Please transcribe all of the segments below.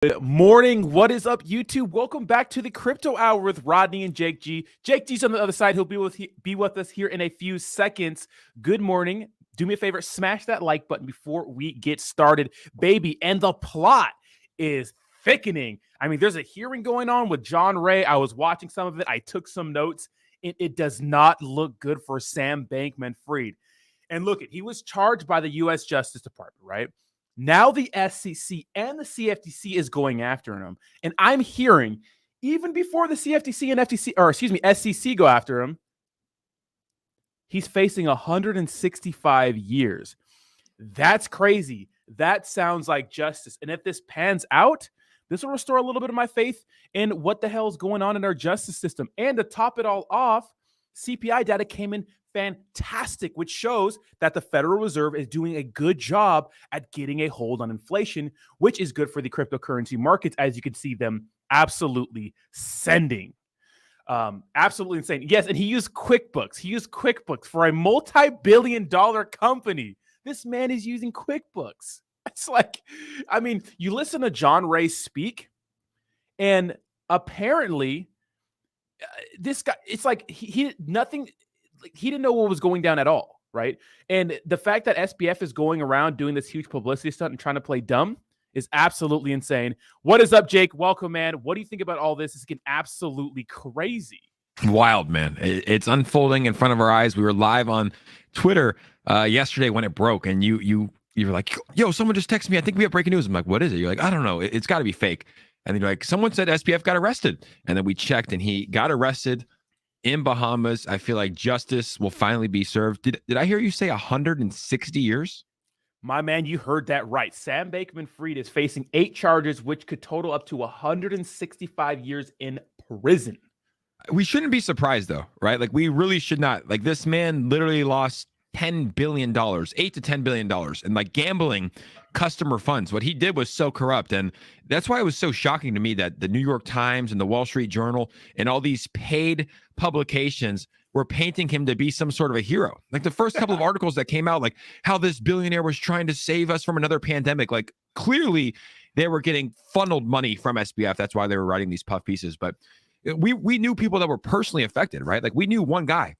Good morning. What is up, YouTube? Welcome back to the Crypto Hour with Rodney and Jake G. Jake G's on the other side. He'll be with us here in a few seconds. Good morning. Do me a favor, smash that like button before we get started, baby. And the plot is thickening. I mean, there's a hearing going on with John Ray. I was watching some of it. I took some notes. It does not look good for Sam Bankman-Fried. And look, he was charged by the U.S. Justice Department, right? Now the SEC and the CFTC is going after him. And I'm hearing, even before the CFTC and SEC go after him, he's facing 165 years. That's crazy. That sounds like justice. And if this pans out, this will restore a little bit of my faith in what the hell is going on in our justice system. And to top it all off, CPI data came in fantastic, which shows that the Federal Reserve is doing a good job at getting a hold on inflation, which is good for the cryptocurrency markets, as you can see them absolutely sending. Absolutely insane. Yes, and he used QuickBooks. He used QuickBooks for a multi-billion-dollar company. This man is using QuickBooks. It's like, I mean, you listen to John Ray speak, and apparently this guy, it's like he didn't know what was going down at all, right? And the fact that SBF is going around doing this huge publicity stunt and trying to play dumb is absolutely insane. What is up, Jake? Welcome, man. What do you think about all this? It's getting absolutely crazy. Wild, man. It's unfolding in front of our eyes. We were live on Twitter yesterday when it broke, and you were like, yo, someone just texted me. I think we have breaking news. I'm like, what is it? You're like, I don't know. It's got to be fake. And then you're like, someone said SBF got arrested. And then we checked, and he got arrested in Bahamas. I feel like justice will finally be served. Did I hear you say 160 years? My man, you heard that right. Sam Bankman-Fried is facing 8 charges, which could total up to 165 years in prison. We shouldn't be surprised, though, right? Like, we really should not. Like, this man literally lost $10 billion, $8 to $10 billion, and like gambling customer funds. What he did was so corrupt. And that's why it was so shocking to me that the New York Times and the Wall Street Journal and all these paid publications were painting him to be some sort of a hero. Like the first couple of articles that came out, like how this billionaire was trying to save us from another pandemic. Like clearly they were getting funneled money from SBF. That's why they were writing these puff pieces. But we knew people that were personally affected, right? Like we knew one guy.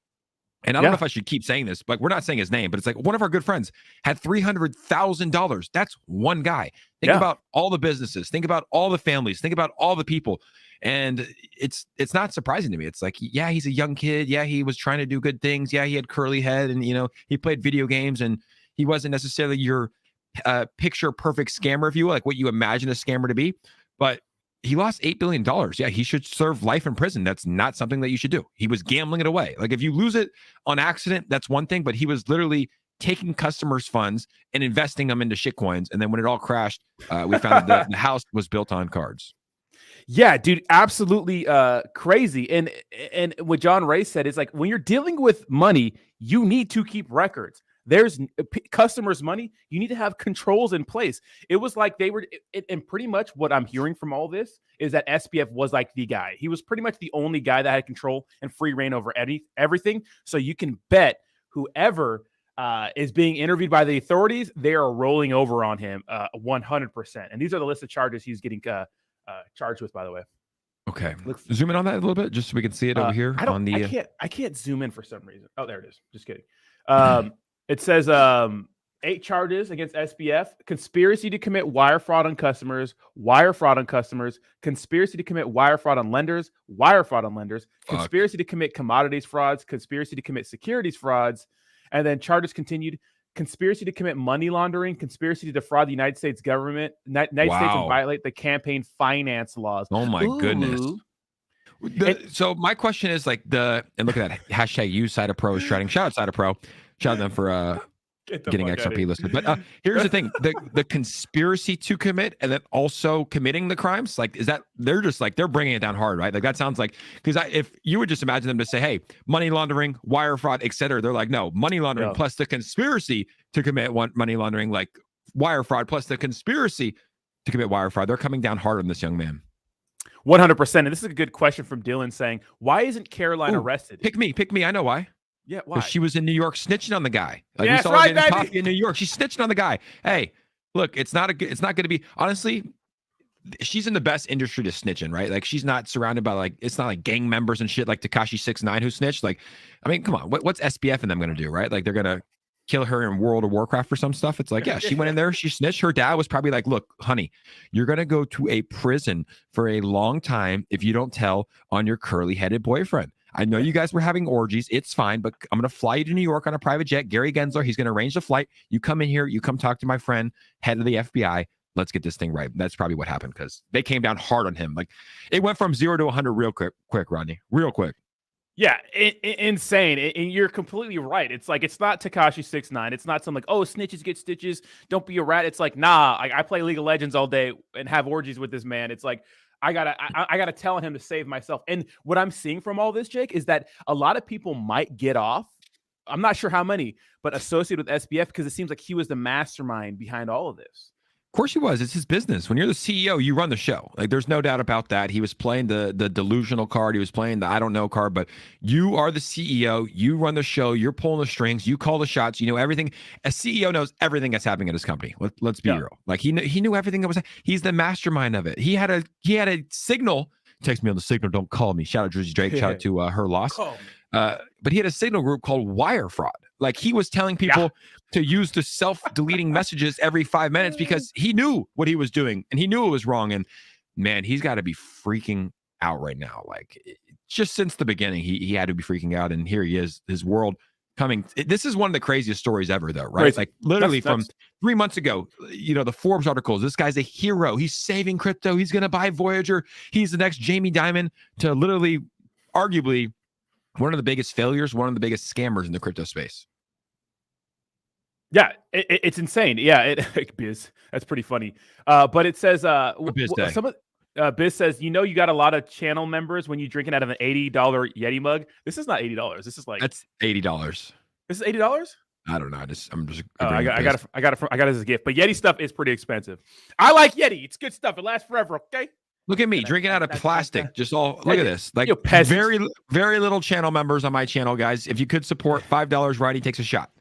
And I don't know if I should keep saying this, but we're not saying his name, but it's like one of our good friends had $300,000. That's one guy. Think about all the businesses. Think about all the families. Think about all the people. And it's not surprising to me. It's like, yeah, he's a young kid. Yeah, he was trying to do good things. Yeah, he had curly head and, he played video games and he wasn't necessarily your picture perfect scammer, if you will, like what you imagine a scammer to be. But he lost $8 billion. Yeah, he should serve life in prison. That's not something that you should do. He was gambling it away. Like if you lose it on accident, that's one thing, but he was literally taking customers' funds and investing them into shitcoins. And then when it all crashed, we found that the house was built on cards. Yeah, dude, absolutely crazy. And what John Ray said is like, when you're dealing with money, you need to keep records. There's customers' money. You need to have controls in place. It was like they were, and pretty much what I'm hearing from all this is that SBF was like the guy. He was pretty much the only guy that had control and free reign over everything. So you can bet whoever is being interviewed by the authorities, they are rolling over on him 100%. And these are the list of charges he's getting charged with, by the way. Okay, let's zoom in on that a little bit, just so we can see it over here. I can't zoom in for some reason. Oh, there it is. Just kidding. It says 8 charges against SBF: conspiracy to commit wire fraud on customers, conspiracy to commit wire fraud on lenders, conspiracy to commit commodities frauds, conspiracy to commit securities frauds, and then charges continued: conspiracy to commit money laundering, conspiracy to defraud the United States government, States and violate the campaign finance laws. Oh my goodness. So my question is like and look at that hashtag use Side of Pro is shredding. Shout out Side of Pro. Shout out them for getting XRP listed. But here's the thing: the conspiracy to commit and then also committing the crimes. Like, is that they're just like they're bringing it down hard, right? Like that sounds like, because if you would just imagine them to say, hey, money laundering, wire fraud, etc. They're like, no, money laundering plus the conspiracy to commit money laundering, like wire fraud plus the conspiracy to commit wire fraud. They're coming down hard on this young man. 100%. And this is a good question from Dylan saying, why isn't Caroline arrested? Pick me. I know why. Yeah, why? She was in New York snitching on the guy. Like yeah, we saw her getting coffee in New York. She's snitching on the guy. Hey, look, it's not going to be, honestly, she's in the best industry to snitch in, right? Like she's not surrounded by like, it's not like gang members and shit like Tekashi 6ix9ine who snitched. Like, I mean, come on, what's SBF and them gonna do, right? Like they're gonna kill her in World of Warcraft for some stuff. It's like, yeah, she went in there, she snitched. Her dad was probably like, look, honey, you're gonna go to a prison for a long time if you don't tell on your curly headed boyfriend. I know you guys were having orgies. It's fine, but I'm going to fly you to New York on a private jet. Gary Gensler, he's going to arrange the flight. You come in here. You come talk to my friend, head of the FBI. Let's get this thing right. That's probably what happened because they came down hard on him. Like it went from 0 to 100 real quick, Rodney. Real quick. Yeah, insane. And you're completely right. It's like, it's not Tekashi 6ix9ine. It's not some like, oh, snitches get stitches. Don't be a rat. It's like, nah, I play League of Legends all day and have orgies with this man. It's like, I gotta tell him to save myself. And what I'm seeing from all this, Jake, is that a lot of people might get off. I'm not sure how many, but associated with SBF because it seems like he was the mastermind behind all of this. Of course he was. It's his business. When you're the CEO, you run the show. Like there's no doubt about that. He was playing the delusional card. He was playing the I don't know card, but you are the CEO. You run the show. You're pulling the strings. You call the shots. You know everything. A CEO knows everything that's happening at his company. Let's be real. Like he knew everything that was. He's the mastermind of it. He had a signal. Text me on the signal. Don't call me. Shout out Drizzy Drake. Shout out to her loss. But he had a signal group called Wire Fraud. Like he was telling people to use the self-deleting messages every 5 minutes because he knew what he was doing and he knew it was wrong. And man, he's got to be freaking out right now. Like just since the beginning, he had to be freaking out. And here he is, his world coming. This is one of the craziest stories ever, though, right? Crazy. Like literally from 3 months ago, you know, the Forbes articles, this guy's a hero. He's saving crypto. He's going to buy Voyager. He's the next Jamie Dimon to literally, arguably, one of the biggest failures, one of the biggest scammers in the crypto space. Yeah, it's insane. Yeah, Biz, that's pretty funny. But it says, Biz says, you got a lot of channel members when you're drinking out of an $80 Yeti mug. This is not $80. This is like that's $80. This is $80. I don't know. I'm just. I got it as a gift. But Yeti stuff is pretty expensive. I like Yeti. It's good stuff. It lasts forever. Okay. Look at me drinking out of plastic. Just all look at this. Like very, very little channel members on my channel, guys. If you could support $5, Roddy takes a shot.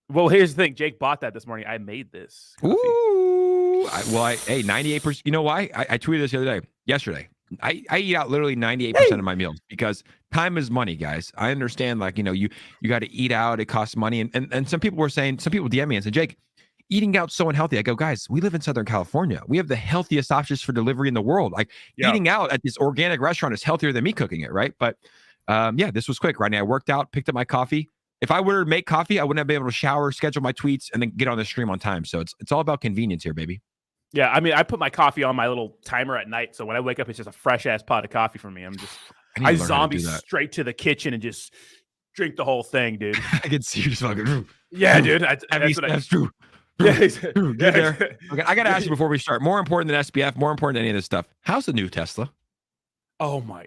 Well, here's the thing. Jake bought that this morning. I made this. Coffee. Ooh. Hey, 98%. You know why? I tweeted this yesterday. I eat out literally 98% of my meals because time is money, guys. I understand, like, you got to eat out. It costs money. And some people DM me and said, Jake, eating out's so unhealthy. I go, guys, we live in Southern California. We have the healthiest options for delivery in the world. Like eating out at this organic restaurant is healthier than me cooking it, right? But this was quick, right? I worked out, picked up my coffee. If I were to make coffee, I wouldn't have been able to shower, schedule my tweets, and then get on the stream on time. So it's all about convenience here, baby. Yeah, I mean, I put my coffee on my little timer at night, so when I wake up, it's just a fresh ass pot of coffie for me. I zombie straight to the kitchen and just drink the whole thing, dude. I can see you just fucking. Yeah, dude. That's true. Yeah, get there. Okay, I got to ask you before we start. More important than SBF, more important than any of this stuff. How's the new Tesla? Oh my!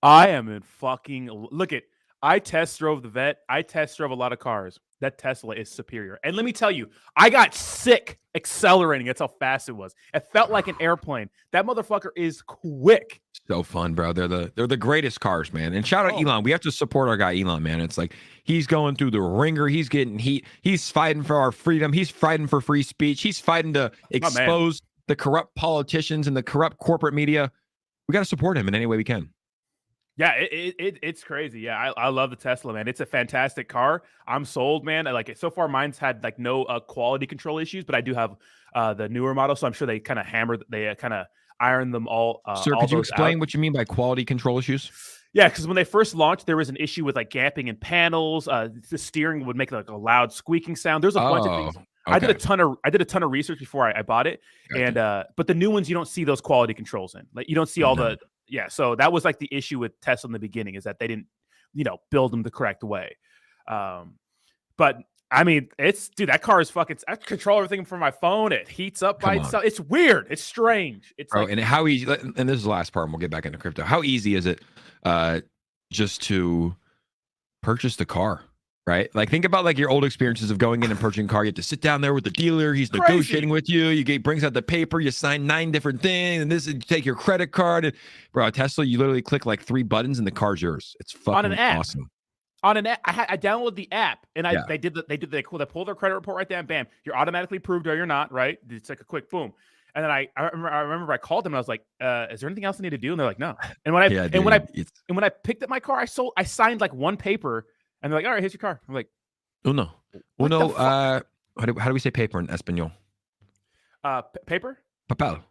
I am in fucking look at. I test drove the Vet. I test drove a lot of cars. That Tesla is superior. And let me tell you, I got sick accelerating. That's how fast it was. It felt like an airplane. That motherfucker is quick. So fun, bro. They're the greatest cars, man. And shout out Elon. We have to support our guy Elon, man. It's like he's going through the ringer. He's getting heat. He's fighting for our freedom. He's fighting for free speech. He's fighting to expose the corrupt politicians and the corrupt corporate media. We got to support him in any way we can. Yeah, it's crazy. Yeah, I love the Tesla, man. It's a fantastic car. I'm sold, man. I like it. So far, mine's had like no quality control issues, but I do have the newer model, so I'm sure they kind of iron them all. Sir, could you explain what you mean by quality control issues? Yeah, because when they first launched, there was an issue with like gapping in panels. The steering would make like a loud squeaking sound. There's a bunch of things. Okay. I did a ton of research before I bought it, and but the new ones you don't see those quality controls in. Like you don't see all the. Yeah, so that was like the issue with Tesla in the beginning is that they didn't, build them the correct way. But I mean, that car is fucking. I control everything from my phone. It heats up by itself. It's weird. It's strange. It's and how easy? And this is the last part. And we'll get back into crypto. How easy is it, just to purchase the car? Right? Like think about like your old experiences of going in and purchasing a car. You have to sit down there with the dealer. He's negotiating with you. Brings out the paper. You sign 9 different things. And you take your credit card. And bro, a Tesla, you literally click like 3 buttons and the car's yours. It's fucking on an app. Awesome. On an app, I downloaded the app and they pull their credit report right there and bam, you're automatically approved or you're not, right? It's like a quick boom. And then I remember I called them and I was like, is there anything else I need to do? And they're like, no. And when I Yeah, and when I dude, it's and when I picked up my car, I signed like one paper and they're like, all right, here's your car. I'm like, uno. what the Uno, fuck? how do we say paper in Espanol? Paper? Papel.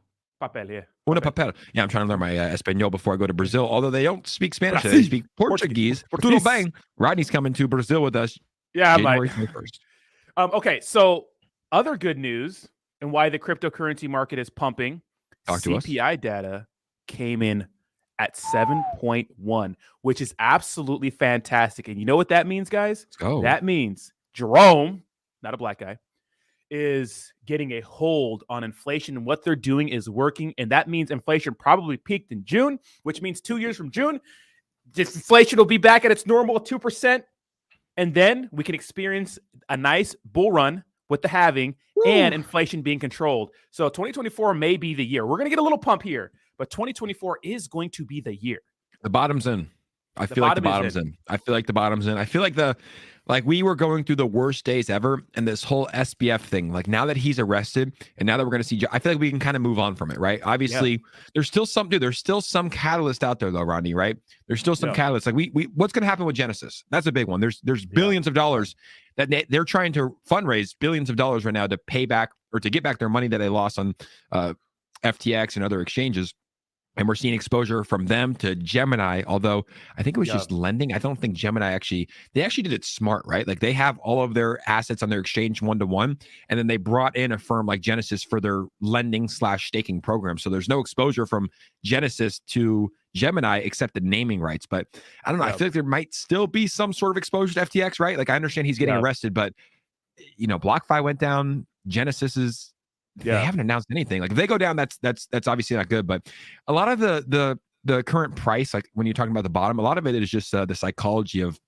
Papel, yeah. Uno Papel. papel. Yeah, I'm trying to learn my Espanol before I go to Brazil. Although they don't speak Spanish, they Brasil. speak Portuguese. Tudo Portuguese. bem. Rodney's coming to Brazil with us Yeah, I'm January like, 21st. okay, so other good news and why the cryptocurrency market is pumping. Talk to us. CPI data came in at 7.1, which is absolutely fantastic. And you know what that means, guys? Let's go. That means Jerome, not a black guy, is getting a hold on inflation, and what they're doing is working. And that means inflation probably peaked in June, which means 2 years from June, this inflation will be back at its normal 2%. And then we can experience a nice bull run with the halving and inflation being controlled. So 2024 may be the year. We're going to get a little pump here, but 2024 is going to be the year. The bottom's in. I feel like the bottom's in. I feel like the bottom's in. I feel like we were going through the worst days ever, and this whole SBF thing. Like now that he's arrested, and now that we're going to see, I feel like we can kind of move on from it, right? Obviously, there's still some catalyst out there, though, Rodney. Right? There's still some catalyst. Like we what's going to happen with Genesis? That's a big one. There's billions of dollars that they're trying to fundraise billions of dollars right now to pay back or to get back their money that they lost on FTX and other exchanges. And we're seeing exposure from them to Gemini, although I think it was just lending. I don't think Gemini they actually did it smart, right? Like they have all of their assets on their exchange one-to-one, and then they brought in a firm like Genesis for their lending/staking program. So there's no exposure from Genesis to Gemini except the naming rights. But I don't know. I feel like there might still be some sort of exposure to FTX, right? Like I understand he's getting arrested, but BlockFi went down. Genesis is. They haven't announced anything. Like if they go down, that's obviously not good. But a lot of the current price, like when you're talking about the bottom, a lot of it is just the psychology of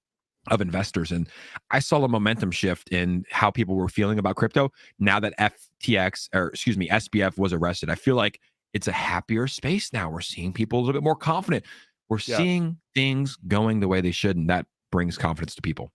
investors. And I saw a momentum shift in how people were feeling about crypto now that SBF was arrested. I feel like it's a happier space now. We're seeing people a little bit more confident. We're seeing things going the way they should, and that brings confidence to people.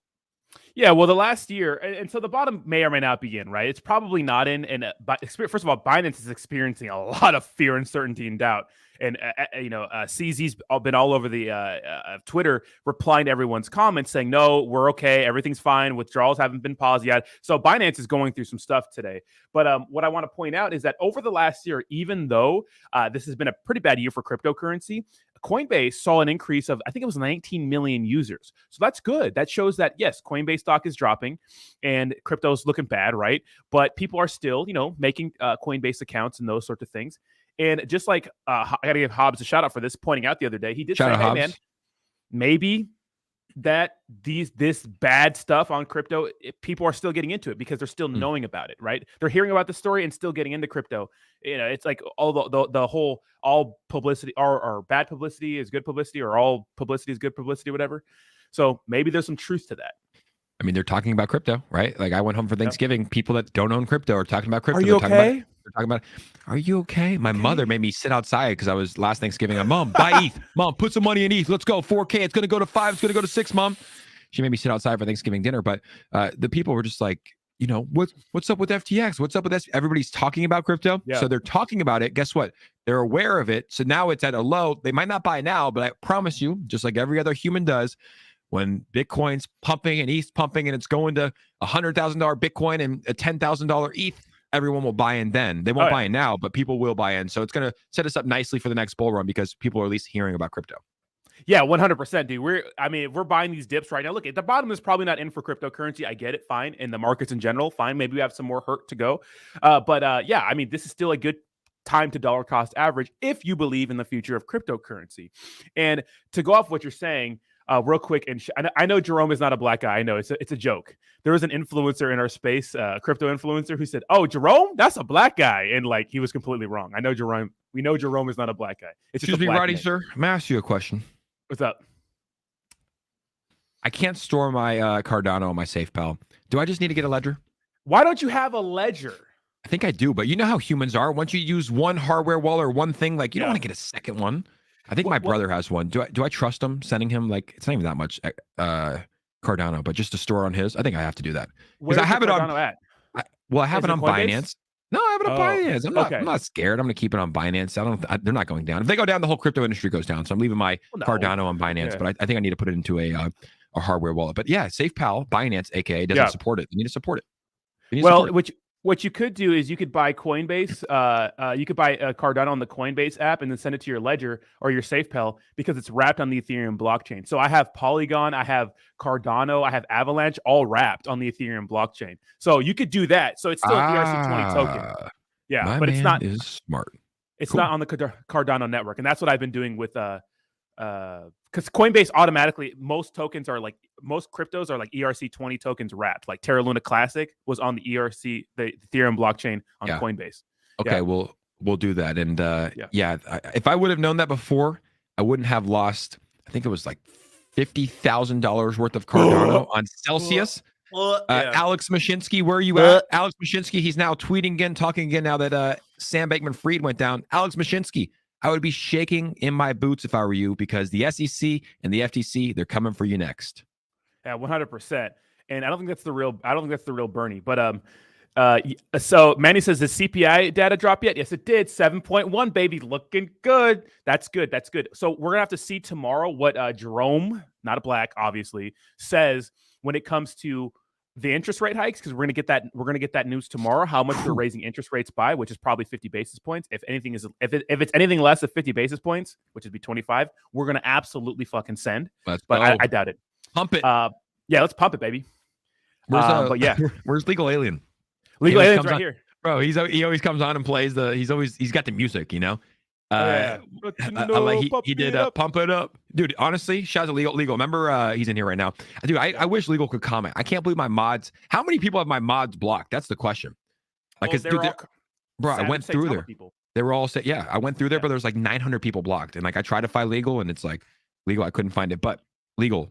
Yeah, well, the last year, and so the bottom may or may not be in, right? It's probably not in. And first of all, Binance is experiencing a lot of fear, uncertainty, and doubt. And CZ's been all over the Twitter replying to everyone's comments saying, no, we're okay. Everything's fine. Withdrawals haven't been paused yet. So Binance is going through some stuff today. But what I want to point out is that over the last year, even though this has been a pretty bad year for cryptocurrency, Coinbase saw an increase of, I think it was 19 million users. So that's good. That shows that, yes, Coinbase stock is dropping and crypto's looking bad, right? But people are still, making Coinbase accounts and those sorts of things. And just like, I got to give Hobbs a shout out for this, pointing out the other day, he did say, hey, man, maybe that this bad stuff on crypto, people are still getting into it because they're still knowing about it, right? They're hearing about the story and still getting into crypto. It's like all the whole all publicity or bad publicity is good publicity, or all publicity is good publicity, whatever. So maybe there's some truth to that. I mean, they're talking about crypto, right? Like I went home for Thanksgiving. People that don't own crypto are talking about crypto. Are you okay? They're talking about, are you okay? My mother made me sit outside because I was last Thanksgiving. Mom, buy ETH. Mom, put some money in ETH. Let's go. 4K. It's going to go to 5. It's going to go to 6, Mom. She made me sit outside for Thanksgiving dinner. But the people were just like, what's up with FTX? What's up with this? Everybody's talking about crypto. Yeah. So they're talking about it. Guess what? They're aware of it. So now it's at a low. They might not buy now, but I promise you, just like every other human does, when Bitcoin's pumping and ETH's pumping and it's going to $100,000 Bitcoin and a $10,000 ETH, everyone will buy in then. They won't buy in now, but people will buy in. So it's going to set us up nicely for the next bull run because people are at least hearing about crypto. Yeah, 100%, dude. We're buying these dips right now. Look, at the bottom is probably not in for cryptocurrency. I get it, fine. In the markets in general, fine. Maybe we have some more hurt to go. But this is still a good time to dollar cost average if you believe in the future of cryptocurrency. And to go off what you're saying, real quick, and I know Jerome is not a black guy. I know it's a joke. There was an influencer in our space, crypto influencer, who said, "Oh, Jerome, that's a black guy," and like he was completely wrong. I know Jerome. We know Jerome is not a black guy. It's Excuse me, Roddy, sir. May I ask you a question? What's up? I can't store my Cardano on my safe, pal. Do I just need to get a ledger? Why don't you have a ledger? I think I do, but you know how humans are. Once you use one hardware wall or one thing, like you don't want to get a second one. I think my brother has one. Do I trust him sending him, like, it's not even that much Cardano, but just to store on his? I think I have to do that because I have it on. At? I have it on Binance. No, I have it on Binance. I'm not scared. I'm going to keep it on Binance. They're not going down. If they go down, the whole crypto industry goes down. So I'm leaving my Cardano on Binance, but I think I need to put it into a hardware wallet. But yeah, SafePal, Binance, aka doesn't support it. You need to support it. What you could do is you could buy Coinbase. You could buy a Cardano on the Coinbase app and then send it to your Ledger or your SafePal because it's wrapped on the Ethereum blockchain. So I have Polygon, I have Cardano, I have Avalanche, all wrapped on the Ethereum blockchain. So you could do that. So it's still an ERC20 token. Yeah, but it's not. Is smart. It's not on the Cardano network, and that's what I've been doing with because Coinbase automatically, most cryptos are like ERC20 tokens wrapped. Like Terra Luna Classic was on the Ethereum blockchain on Coinbase. Okay, we'll do that. And if I would have known that before, I wouldn't have lost. I think it was like $50,000 worth of Cardano on Celsius. Alex Mashinsky, where are you at? Alex Mashinsky, he's now tweeting again, talking again now that Sam Bankman-Fried went down. Alex Mashinsky, I would be shaking in my boots if I were you, because the SEC and the FTC, they're coming for you next. Yeah, 100%. And I don't think that's the real Bernie. But so Manny says, the CPI data drop yet? Yes, it did. 7.1, baby, looking good. That's good. So we're gonna have to see tomorrow what Jerome, not a black, obviously, says when it comes to the interest rate hikes, because we're gonna get that news tomorrow, how much they're raising interest rates by, which is probably 50 basis points. If it's anything less than 50 basis points, which would be 25, we're gonna absolutely fucking send. I doubt it. Pump it. Yeah, let's pump it, baby. Where's Legal Alien? Legal Alien's right here, bro. He always comes on and plays he's got the music, you know. He did pump it up, dude. Honestly, shout out to Legal. Remember, he's in here right now, dude. I wish Legal could comment. I can't believe my mods. How many people have my mods blocked? That's the question. Like, I went through there. They were all saying, I went through there, but there's like 900 people blocked, and like I tried to find Legal, and it's like Legal, I couldn't find it. But Legal,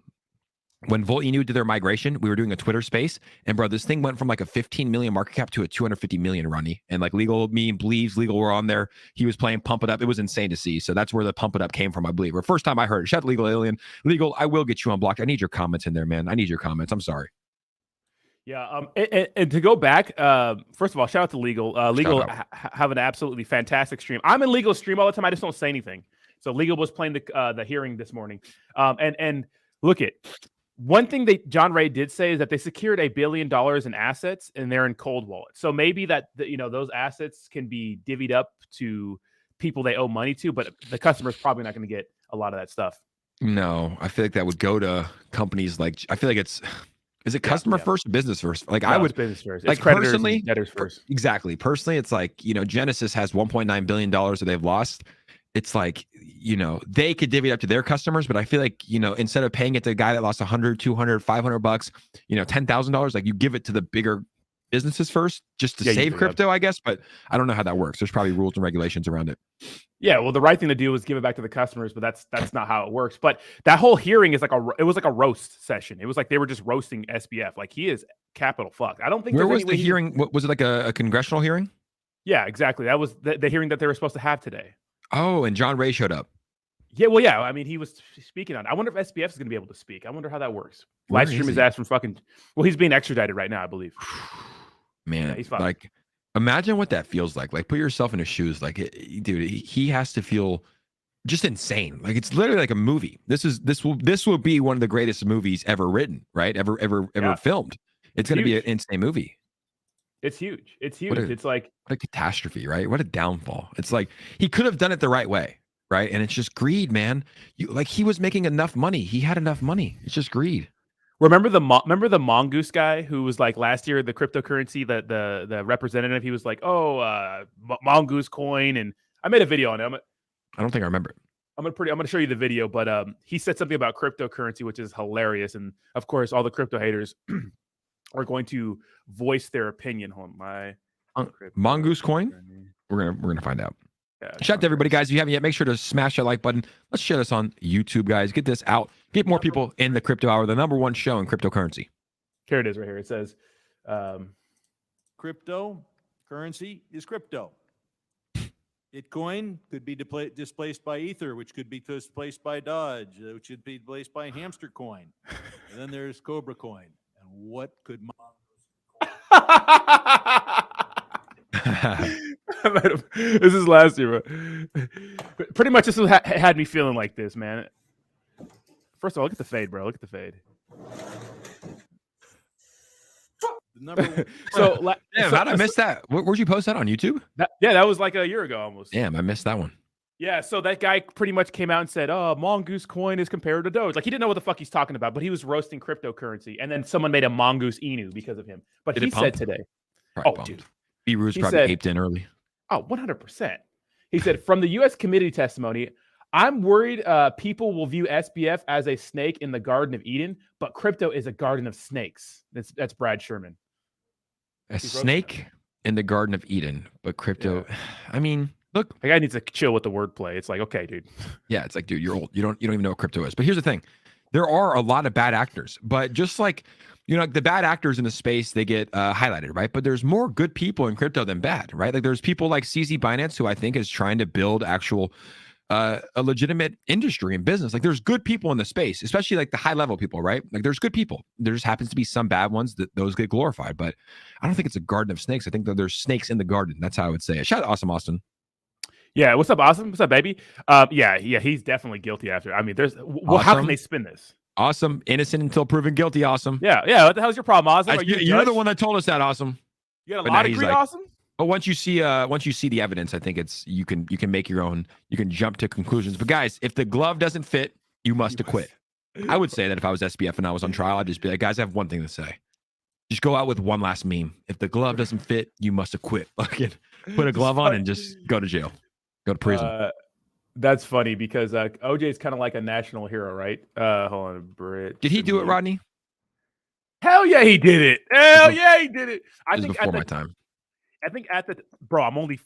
when Volt did their migration, we were doing a Twitter space, and bro, this thing went from like a 15 million market cap to a 250 million runny, and like Legal, me and Bleaves, Legal were on there. He was playing Pump It Up. It was insane to see. So that's where the Pump It Up came from, I believe. Or first time I heard it. Shout out to Legal Alien. Legal, I will get you unblocked. I need your comments in there, man. I need your comments. I'm sorry. Yeah. And to go back, first of all, shout out to Legal. Legal have an absolutely fantastic stream. I'm in Legal's stream all the time. I just don't say anything. So Legal was playing the hearing this morning. And look at. One thing that John Ray did say is that they secured $1 billion in assets, and they're in cold wallets. So maybe that those assets can be divvied up to people they owe money to, but the customer's probably not going to get a lot of that stuff. No, I feel like that would go to companies like. I feel like is it customer first, business first? Like I would business first. Like it's creditors personally, and debtors first. Exactly. Personally, it's like Genesis has $1.9 billion that they've lost. It's like, they could divvy it up to their customers, but I feel like, instead of paying it to a guy that lost 100, 200, 500 bucks, $10,000, like you give it to the bigger businesses first just to save crypto, I guess. But I don't know how that works. There's probably rules and regulations around it. Yeah, well, the right thing to do is give it back to the customers, but that's not how it works. But that whole hearing is it was like a roast session. It was like they were just roasting SBF. Like he is capital fuck. I don't think. Where was the hearing? Was it like a congressional hearing? Yeah, exactly. That was the hearing that they were supposed to have today. Oh, and John Ray showed up. Yeah, well, yeah. I mean, he was speaking on. I wonder if SBF is going to be able to speak. I wonder how that works. Live stream his ass from fucking. Well, he's being extradited right now, I believe. Man, he's like, imagine what that feels like. Like, put yourself in his shoes. Like, dude, he has to feel just insane. Like, it's literally like a movie. This will be one of the greatest movies ever written, right? Ever filmed. It's going to be an insane movie. It's huge. It's huge. It's like what a catastrophe, right? What a downfall. It's like he could have done it the right way, right? And it's just greed, man. He was making enough money. He had enough money. It's just greed. Remember the Mongoose guy who was like last year, the cryptocurrency, the representative. He was like, Mongoose coin, and I made a video on it. I don't think I remember it. I'm gonna show you the video, but he said something about cryptocurrency, which is hilarious, and of course, all the crypto haters are going to voice their opinion on my Mongoose coin. We're gonna find out. Yeah, shout out to everybody, guys. If you haven't yet, make sure to smash that like button. Let's share this on YouTube, guys. Get this out. Get more people in the crypto hour, the number one show in cryptocurrency. Here it is, right here. It says, "Cryptocurrency is crypto. Bitcoin could be displaced by Ether, which could be displaced by Dodge, which should be displaced by Hamster Coin. And then there's Cobra Coin. And what could This is last year, bro. Pretty much this had me feeling like this, man. First of all, look at the fade, bro. Look at the fade. So, damn, how'd I miss that? Where'd you post that on YouTube? That was like a year ago almost. Damn, I missed that one. Yeah, so that guy pretty much came out and said, "Oh, Mongoose coin is compared to Doge." Like he didn't know what the fuck he's talking about, but he was roasting cryptocurrency, and then someone made a Mongoose Inu because of him. But he said today, dude, B-Roo's probably aped in early. Oh, 100%. He said, from the U.S. committee testimony, I'm worried people will view SBF as a snake in the Garden of Eden, but crypto is a garden of snakes. That's Brad Sherman. A snake in the Garden of Eden, but crypto. Yeah. I mean, look, the guy needs to chill with the wordplay. It's like, okay, dude. Yeah, it's like, dude, you're old. You don't even know what crypto is. But here's the thing: there are a lot of bad actors, but just like the bad actors in the space, they get highlighted, right? But there's more good people in crypto than bad, right? Like there's people like CZ Binance, who I think is trying to build actual a legitimate industry and business. Like there's good people in the space, especially like the high level people, right? Like there's good people. There just happens to be some bad ones that those get glorified, but I don't think it's a garden of snakes. I think that there's snakes in the garden. That's how I would say it. Shout out Awesome Austin. Yeah, what's up, Awesome? What's up, baby? Yeah, he's definitely guilty after. I mean, how can they spin this? Awesome, innocent until proven guilty. Awesome. Yeah. What the hell's your problem, Awesome? You're the one that told us that, Awesome. You got a lot of greed, Awesome. But once you see the evidence, I think you can make your own. You can jump to conclusions. But guys, if the glove doesn't fit, you must acquit. I would say that if I was SBF and I was on trial, I'd just be like, guys, I have one thing to say. Just go out with one last meme. If the glove doesn't fit, you must acquit. Fucking put a glove on and just go to jail. Go to prison. That's funny because OJ is kind of like a national hero, right? Hold on, Britt. Did he do it, Rodney? Hell yeah, he did it. Hell yeah, he did it. I think before my time. I think I'm only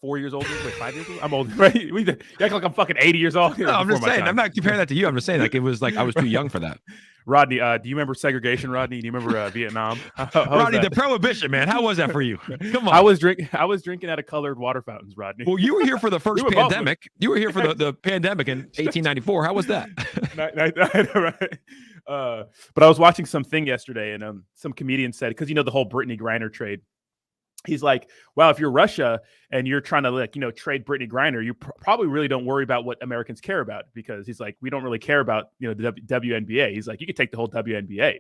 4 years old? Wait, 5 years old? I'm old, right? You act like I'm fucking 80 years old. No, I'm just saying. I'm not comparing that to you. I'm just saying, like, it was like I was too young for that. Rodney, do you remember segregation, Rodney? Do you remember Vietnam? Rodney, the prohibition, man. How was that for you? Come on. I was drinking out of colored water fountains, Rodney. Well, you were here for the first pandemic. You were here for the pandemic in 1894. How was that? Right. But I was watching something yesterday, and some comedian said, because the whole Brittany Griner trade. He's like, wow, if you're Russia and you're trying to trade Brittany Griner, you probably really don't worry about what Americans care about, because he's like, we don't really care about the WNBA. He's like, you could take the whole WNBA,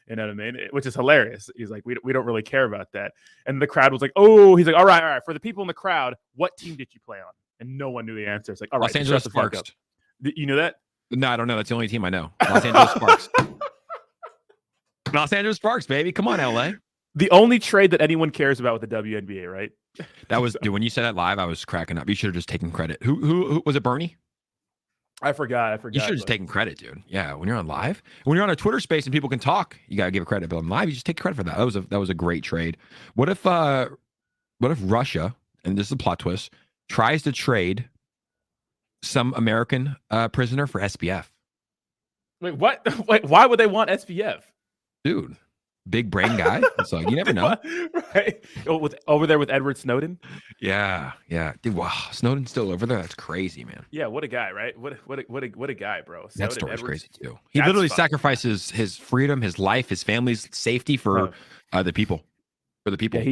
you know what I mean? Which is hilarious. He's like, we don't really care about that. And the crowd was like, oh, he's like, all right. For the people in the crowd, what team did you play on? And no one knew the answer. It's like, all right, Los Angeles Sparks. You know that? No, I don't know. That's the only team I know. Los Angeles Sparks. Los Angeles Sparks, baby. Come on, LA. The only trade that anyone cares about with the WNBA, right? That was, dude, when you said that live, I was cracking up. You should have just taken credit. Who was it, Bernie? I forgot. You should have just taken credit, dude. Yeah, when you're on live, when you're on a Twitter space and people can talk, you gotta give credit. But on live, you just take credit for that. That was a great trade. What if Russia, and this is a plot twist, tries to trade some American prisoner for SBF? Wait, what? Wait, why would they want SBF? Dude. Big brain guy. So you never know. Right. Over there with Edward Snowden. Yeah. Dude, wow. Snowden's still over there. That's crazy, man. Yeah, what a guy, right? What a guy, bro. Snowden, that story's crazy too. He literally sacrifices his freedom, his life, his family's safety for the people. For the people.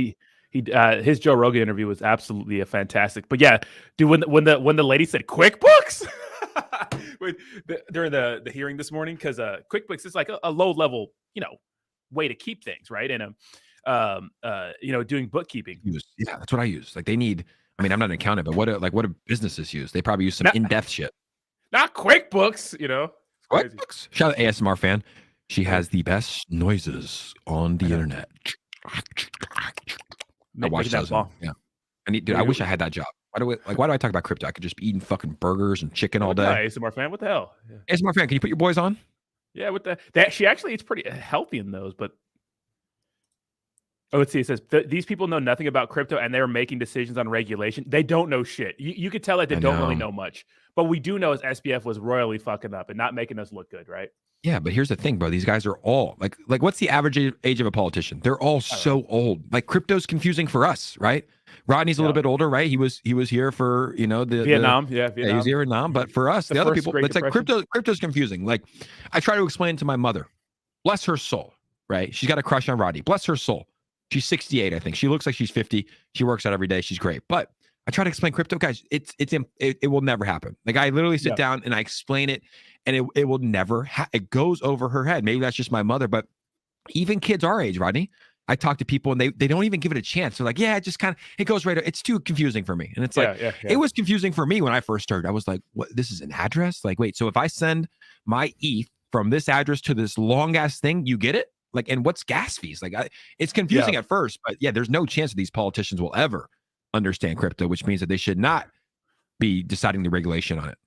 Yeah, his Joe Rogan interview was absolutely fantastic. But yeah, dude, when the lady said QuickBooks during the hearing this morning, because QuickBooks is like a low level, way to keep things, right? And doing bookkeeping. Yeah, that's what I use. Like they need. I mean, I'm not an accountant, but what do businesses use? They probably use some in-depth shit. Not QuickBooks, QuickBooks. Shout out ASMR fan. She has the best noises on the internet. I watch those. Yeah, I wish I had that job. Why do I talk about crypto? I could just be eating fucking burgers and chicken all day. ASMR fan, what the hell? Yeah. ASMR fan, can you put your boys on? Yeah, with that she actually it's pretty healthy in those, but let's see. It says these people know nothing about crypto and they're making decisions on regulation. They don't know shit. You could tell that they don't really know much. But we do know is SBF was royally fucking up and not making us look good, right? Yeah, but here's the thing, bro. These guys are all like what's the average age of a politician? They're all so old. Like crypto's confusing for us, right? Rodney's a little bit older, right? He was here for the Vietnam. Vietnam. He was here in Vietnam, but for us, the other people, it's like crypto's confusing. Like I try to explain to my mother, bless her soul, right? She's got a crush on Rodney, bless her soul. She's 68, I think. She looks like she's 50. She works out every day. She's great. But I try to explain crypto, guys. It will never happen. Like I literally sit down and I explain it, and it will never. It goes over her head. Maybe that's just my mother, but even kids our age, Rodney, I talk to people and they don't even give it a chance. They're like, yeah, it just kind of, it goes right. It's too confusing for me. And it's like, it was confusing for me when I first started. I was like, what, this is an address? Like, wait, so if I send my ETH from this address to this long ass thing, you get it? Like, and what's gas fees? Like, it's confusing at first, but yeah, there's no chance that these politicians will ever understand crypto, which means that they should not be deciding the regulation on it.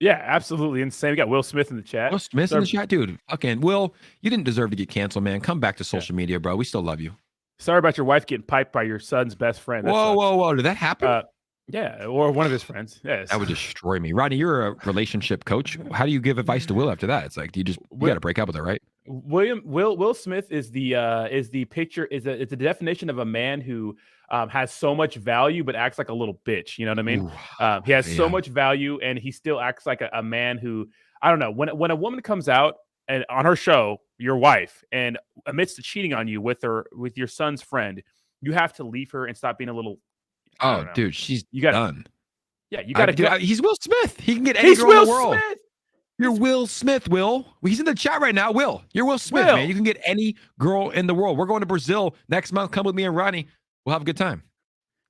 Yeah, absolutely insane. We got Will Smith in the chat. Will Smith in the chat, dude. Fucking Will, you didn't deserve to get canceled, man. Come back to social media, bro. We still love you. Sorry about your wife getting piped by your son's best friend. Whoa. Did that happen? Yeah, or one of his friends. Yes. That would destroy me. Rodney, you're a relationship coach. How do you give advice to Will after that? It's like, you got to break up with her, right? Will Smith is the picture, it's a definition of a man who has so much value but acts like a little bitch. You know what I mean? Ooh, he has so much value and he still acts like a man who, I don't know, when a woman comes out and on her show, your wife, and admits to cheating on you with your son's friend, you have to leave her and stop being a little. Oh, dude, she's done. Yeah, you got to get. He's Will Smith. He can get any girl in the world. Smith. You're Will Smith, Will. He's in the chat right now. Will, you're Will Smith, man. You can get any girl in the world. We're going to Brazil next month. Come with me and Rodney. We'll have a good time.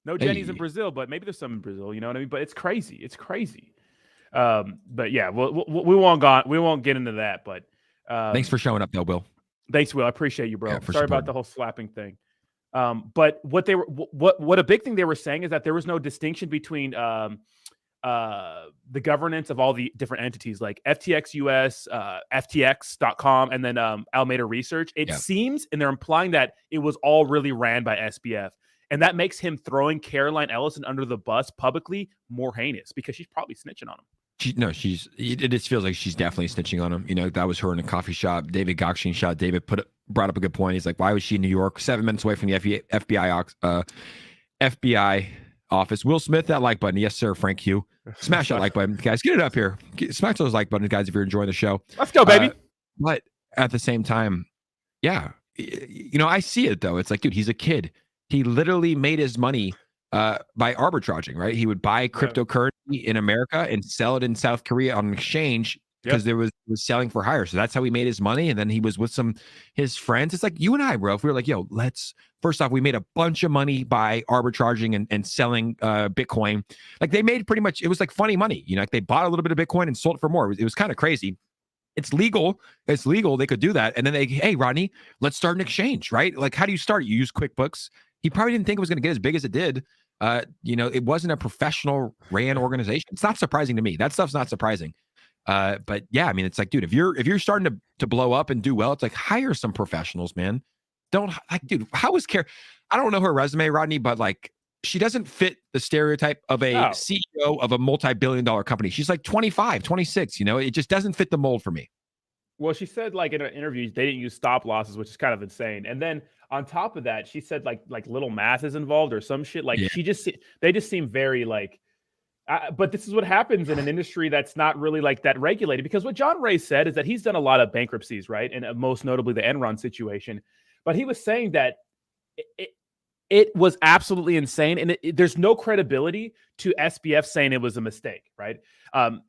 No Jenny's in Brazil, but maybe there's some in Brazil. You know what I mean? But it's crazy. It's crazy. But yeah, we won't get into that. But thanks for showing up, though, Will. Thanks, Will. I appreciate you, bro. Sorry about the whole slapping thing. But what a big thing they were saying is that there was no distinction between the governance of all the different entities like FTX U.S., FTX.com, and then Alameda Research. It seems, and they're implying that it was all really ran by SBF. And that makes him throwing Caroline Ellison under the bus publicly more heinous because she's probably snitching on him. It just feels like she's definitely snitching on him. You know, that was her in a coffee shop. David Gokshin shot. David brought up a good point. He's like, why was she in New York, 7 minutes away from the FBI office? Will Smith, that like button. Yes, sir, Frank Hugh. Smash that like button. Guys, get it up here. Smash those like buttons, guys, if you're enjoying the show. Let's go, baby. But at the same time, yeah, you know, I see it, though. It's like, dude, he's a kid. He literally made his money by arbitraging, right? He would buy cryptocurrency in America and sell it in South Korea on an exchange because there was selling for higher. So that's how he made his money. And then he was with his friends. It's like you and I, bro. If we were like, yo, first off, we made a bunch of money by arbitraging and selling Bitcoin. Like they made pretty much, it was like funny money. You know, like they bought a little bit of Bitcoin and sold it for more. It was kind of crazy. It's legal. It's legal. They could do that. And then hey, Rodney, let's start an exchange, right? Like, how do you start? You use QuickBooks. He probably didn't think it was going to get as big as it did. You know, it wasn't a professional ran organization. It's not surprising to me. That stuff's not surprising. But yeah, I mean, it's like, dude, if you're starting to blow up and do well, it's like hire some professionals, man. Don't like, dude, how is I don't know her resume, Rodney, but like she doesn't fit the stereotype of a CEO of a multi-billion-dollar company. She's like 25, 26, you know, it just doesn't fit the mold for me. Well, she said like in an interview, they didn't use stop losses, which is kind of insane. And then on top of that, she said like little math is involved or some shit. Like they just seem very like, but this is what happens in an industry that's not really like that regulated. Because what John Ray said is that he's done a lot of bankruptcies, right? And most notably the Enron situation. But he was saying that it was absolutely insane. And there's no credibility to SBF saying it was a mistake, right?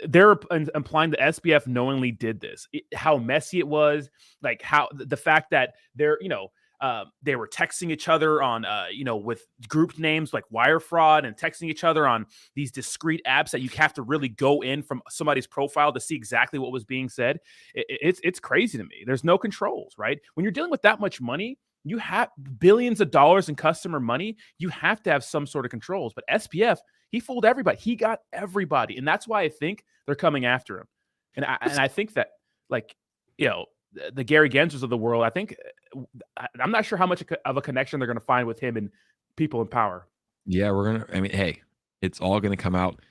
They're implying that SBF knowingly did this. How messy it was, like how the fact that they're, you know, they were texting each other on, you know, with grouped names like wire fraud and texting each other on these discrete apps that you have to really go in from somebody's profile to see exactly what was being said. It's crazy to me. There's no controls, right? When you're dealing with that much money, you have billions of dollars in customer money. You have to have some sort of controls. But SBF, he fooled everybody. He got everybody. And that's why I think they're coming after him. And I think that, like, you know, the Gary Gensers of the world, I think, I'm not sure how much of a connection they're going to find with him and people in power. Yeah, hey, it's all going to come out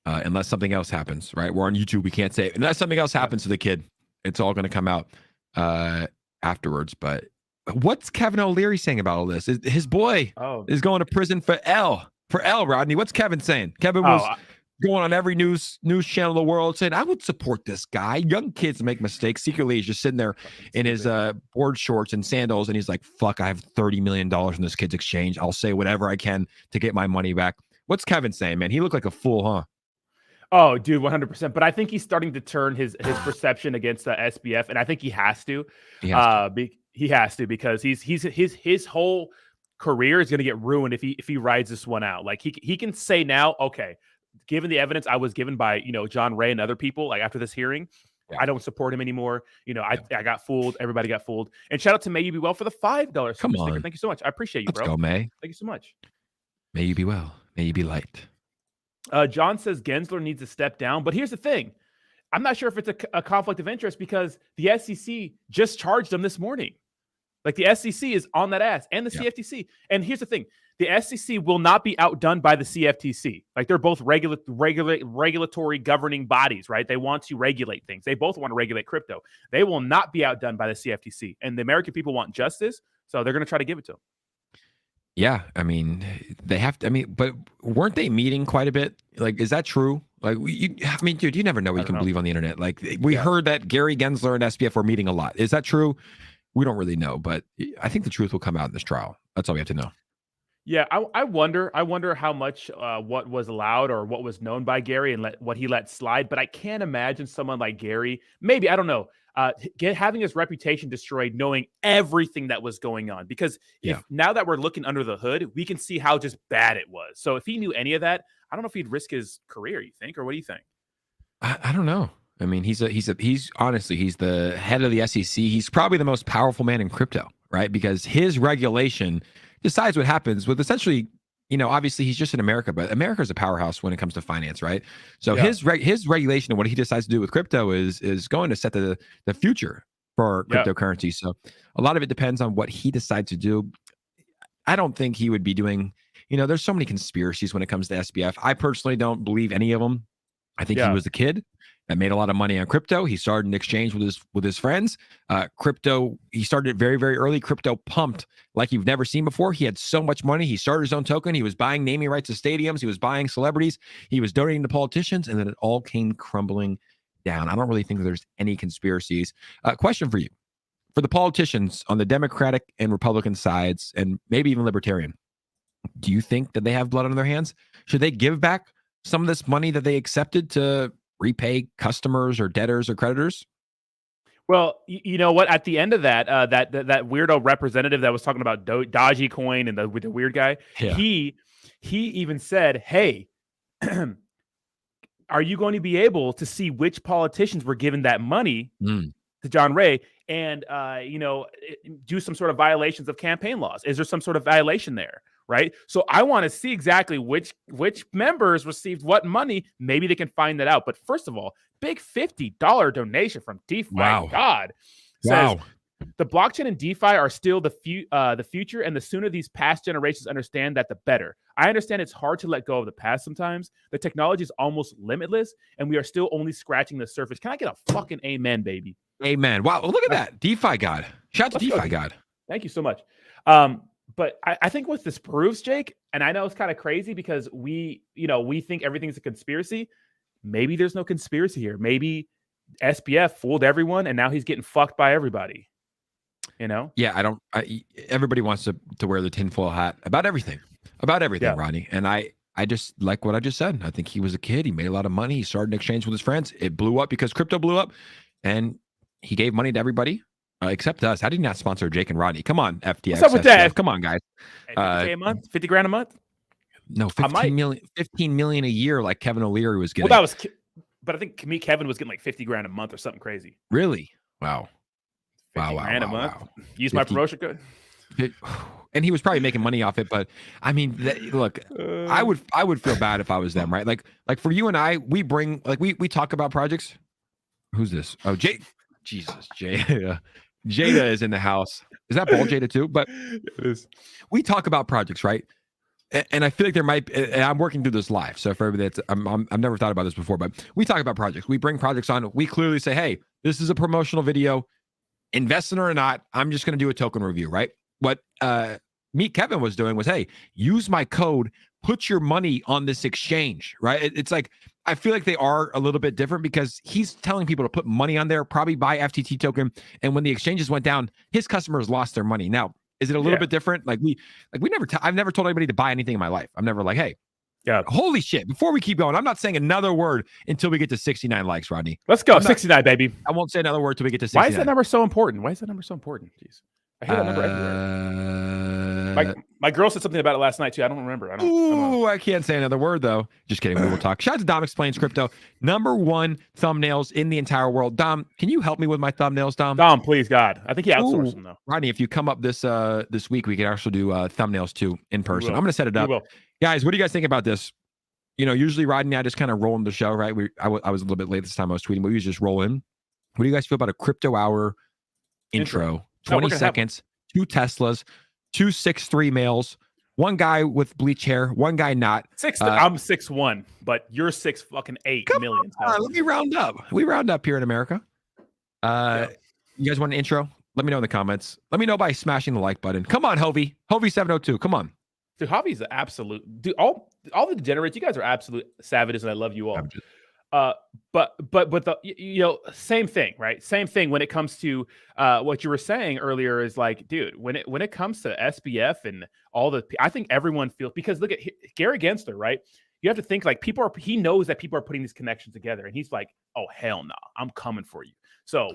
unless something else happens, right? We're on YouTube. We can't say it. Unless something else happens to the kid, it's all going to come out afterwards. But what's Kevin O'Leary saying about all this? His boy is going to prison for Rodney. What's Kevin saying? Kevin was going on every news channel in the world saying, I would support this guy. Young kids make mistakes. Secretly, he's just sitting there in his board shorts and sandals, and he's like, fuck, I have $30 million in this kid's exchange. I'll say whatever I can to get my money back. What's Kevin saying, man? He looked like a fool, huh? Oh, dude, 100%. But I think he's starting to turn his perception against the SBF, and I think he has to. He has to because his whole career is going to get ruined if he rides this one out. Like he can say now, okay, given the evidence I was given by John Ray and other people, like after this hearing, I don't support him anymore. I got fooled. Everybody got fooled. And shout out to May You Be Well for the $5 Come on. sticker. Thank you so much. I appreciate you, Let's bro. go, May. Thank you so much. May you be well. May you be light. John says Gensler needs to step down. But here's the thing. I'm not sure if it's a conflict of interest because the SEC just charged him this morning. Like the SEC is on that ass and the CFTC. And here's the thing. The SEC will not be outdone by the CFTC. Like they're both regulatory governing bodies, right? They want to regulate things. They both want to regulate crypto. They will not be outdone by the CFTC. And the American people want justice. So they're going to try to give it to them. Yeah, I mean, they have to. I mean, but weren't they meeting quite a bit? Like, is that true? Like, dude, you never know what you can believe on the internet. Like, we heard that Gary Gensler and SBF were meeting a lot. Is that true? We don't really know, but I think the truth will come out in this trial. That's all we have to know. Yeah, I wonder how much what was allowed or what was known by Gary and what he let slide. But I can't imagine someone like Gary, maybe, I don't know, having his reputation destroyed, knowing everything that was going on. Because now that we're looking under the hood, we can see how just bad it was. So if he knew any of that, I don't know if he'd risk his career, you think? Or what do you think? I don't know. I mean, he's honestly, he's the head of the SEC. He's probably the most powerful man in crypto, right? Because his regulation decides what happens with essentially, obviously he's just in America, but America is a powerhouse when it comes to finance, right? So his regulation and what he decides to do with crypto is going to set the future for cryptocurrency. So a lot of it depends on what he decides to do. I don't think he would be doing, there's so many conspiracies when it comes to SBF. I personally don't believe any of them. I think he was a kid that made a lot of money on crypto. He started an exchange with his friends. Crypto, he started very, very early. Crypto pumped like you've never seen before. He had so much money. He started his own token. He was buying naming rights to stadiums. He was buying celebrities. He was donating to politicians, and then it all came crumbling down. I don't really think there's any conspiracies. Question for you. For the politicians on the Democratic and Republican sides, and maybe even Libertarian, do you think that they have blood on their hands? Should they give back some of this money that they accepted to repay customers or debtors or creditors? Well, you know what? At the end of that, that weirdo representative that was talking about Dodgy Coin and with the weird guy, he even said, "Hey, are you going to be able to see which politicians were given that money to John Ray and do some sort of violations of campaign laws? Is there some sort of violation there?" Right. So I want to see exactly which members received what money. Maybe they can find that out. But first of all, big $50 donation from DeFi. Wow. God. Says the blockchain and DeFi are still the future. And the sooner these past generations understand that, the better. I understand it's hard to let go of the past sometimes. The technology is almost limitless and we are still only scratching the surface. Can I get a fucking amen, baby? Amen. Wow. Look at that. DeFi God. Shout out to DeFi God. Thank you so much. But I think what this proves, Jake, and I know it's kind of crazy because we think everything's a conspiracy. Maybe there's no conspiracy here. Maybe SBF fooled everyone and now he's getting fucked by everybody. Yeah, everybody wants to wear the tinfoil hat about everything, Rodney. And I just like what I just said. I think he was a kid. He made a lot of money. He started an exchange with his friends. It blew up because crypto blew up and he gave money to everybody. Except us. How did he not sponsor Jake and Rodney? Come on, FTX. What's up with that? Come on, guys. Hey, $50K a month? 50 grand a month? No, 15 million a year like Kevin O'Leary was getting. Well, but I think Kevin was getting like 50 grand a month or something crazy. Really? Wow. 50 grand a month. Use my promotion code. And he was probably making money off it, but I mean, look, I would feel bad if I was them, right? Like for you and I, we bring we talk about projects. Who's this? Oh, Jay. Jesus, Jada is in the house. Is that Ball Jada too? But we talk about projects, right? And I feel like there might. And I'm working through this live, so for everybody that's, I've never thought about this before, but we talk about projects. We bring projects on. We clearly say, hey, this is a promotional video. Invest in it or not, I'm just going to do a token review, right? What Meet Kevin was doing was, hey, use my code put your money on this exchange, right? It's like, I feel like they are a little bit different because he's telling people to put money on there, probably buy FTT token. And when the exchanges went down, his customers lost their money. Now, is it a little bit different? Like we never, I've never told anybody to buy anything in my life. I'm never like, hey, holy shit. Before we keep going, I'm not saying another word until we get to 69 likes, Rodney. Let's go. 69, baby. I won't say another word till we get to 69. Why is that number so important? Jeez. I hear that number everywhere. My girl said something about it last night too. I don't remember. I can't say another word though. Just kidding. We will talk. Shout out to Dom Explains Crypto. #1 thumbnails in the entire world. Dom, can you help me with my thumbnails, Dom? Dom, please, God. I think he outsourced them though. Rodney, if you come up this week, we can actually do thumbnails too in person. I'm going to set it up. Guys, what do you guys think about this? You know, usually Rodney and I just kind of roll in the show, right? I was a little bit late this time. I was tweeting, but we just roll in. What do you guys feel about a crypto hour intro? 20 seconds, 2 Teslas, 2 6'3" males, one guy with bleach hair, one guy not. I'm 6'1", but you're 6'8" million. Let me round up. We round up here in America. You guys want an intro? Let me know in the comments. Let me know by smashing the like button. Come on, Hovey 702. Come on. Dude, Javi's the absolute dude. All the degenerates, you guys are absolute savages, and I love you all. But the same thing, right? Same thing when it comes to what you were saying earlier is like, dude, when it comes to SBF and all I think everyone feels, because look at Gary Gensler, right? You have to think like he knows that people are putting these connections together, and he's like, oh hell no, I'm coming for you. So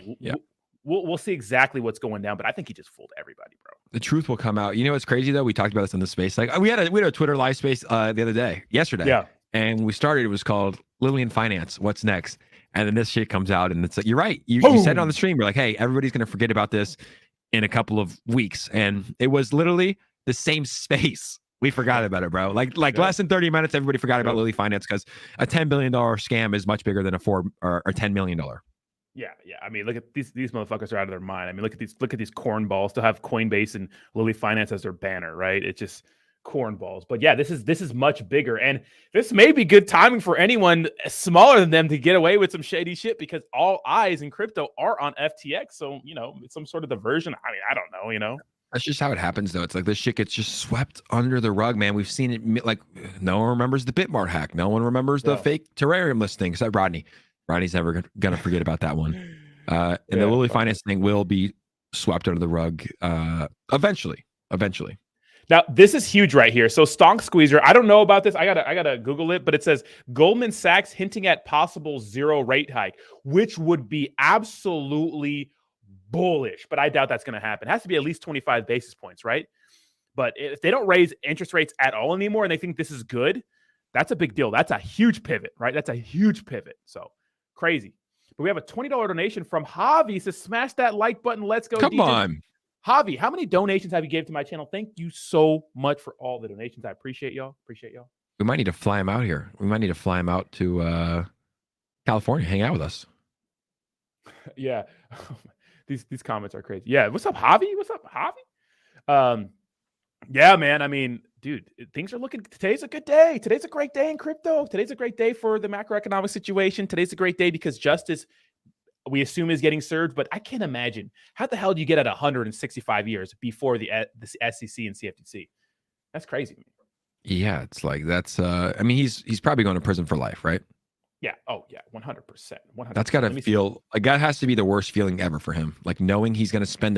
we'll see exactly what's going down, but I think he just fooled everybody, bro. The truth will come out. You know what's crazy though? We talked about this in the space. Like we had a Twitter live space yesterday. Yeah. And we started, it was called Lillian Finance. What's next? And then this shit comes out, and it's like, you're right. You said it on the stream. You're like, hey, everybody's going to forget about this in a couple of weeks. And it was literally the same space. We forgot about it, bro. Like less than 30 minutes, everybody forgot about Lilly Finance because a $10 billion scam is much bigger than a $10 million. Yeah. I mean, look at these motherfuckers are out of their mind. I mean, look at these cornballs. Still have Coinbase and Lilly Finance as their banner, right? It's just cornballs. But yeah, this is much bigger, and this may be good timing for anyone smaller than them to get away with some shady shit, because all eyes in crypto are on FTX. So it's some sort of diversion. I mean, I don't know. That's just how it happens, though. It's like this shit gets just swept under the rug, man. We've seen it. Like no one remembers the Bitmart hack. No one remembers the fake terrarium listing, except Rodney. Rodney's never gonna forget about that one. And the Lilly Finance thing will be swept under the rug eventually. Now, this is huge right here. So Stonk Squeezer, I don't know about this. I gotta Google it, but it says Goldman Sachs hinting at possible 0 rate hike, which would be absolutely bullish. But I doubt that's going to happen. It has to be at least 25 basis points, right? But if they don't raise interest rates at all anymore and they think this is good, that's a big deal. That's a huge pivot, right? That's a huge pivot. So crazy. But we have a $20 donation from Javi. So smash that like button. Let's go. Come on. Javi, how many donations have you gave to my channel? Thank you so much for all the donations. I appreciate y'all. We might need to fly him out here. We might need to fly him out to California, hang out with us. Yeah. These comments are crazy. Yeah. What's up, Javi? Yeah, man. I mean, dude, things are looking. Today's a good day. Today's a great day in crypto. Today's a great day for the macroeconomic situation. Today's a great day because justice, we assume, is getting served, but I can't imagine how the hell do you get at 165 years before the SEC and CFTC? That's crazy. Yeah, it's like that's. I mean, he's probably going to prison for life, right? Yeah. Oh, yeah. 100%. That's got to feel like that has to be the worst feeling ever for him. Like knowing he's going to spend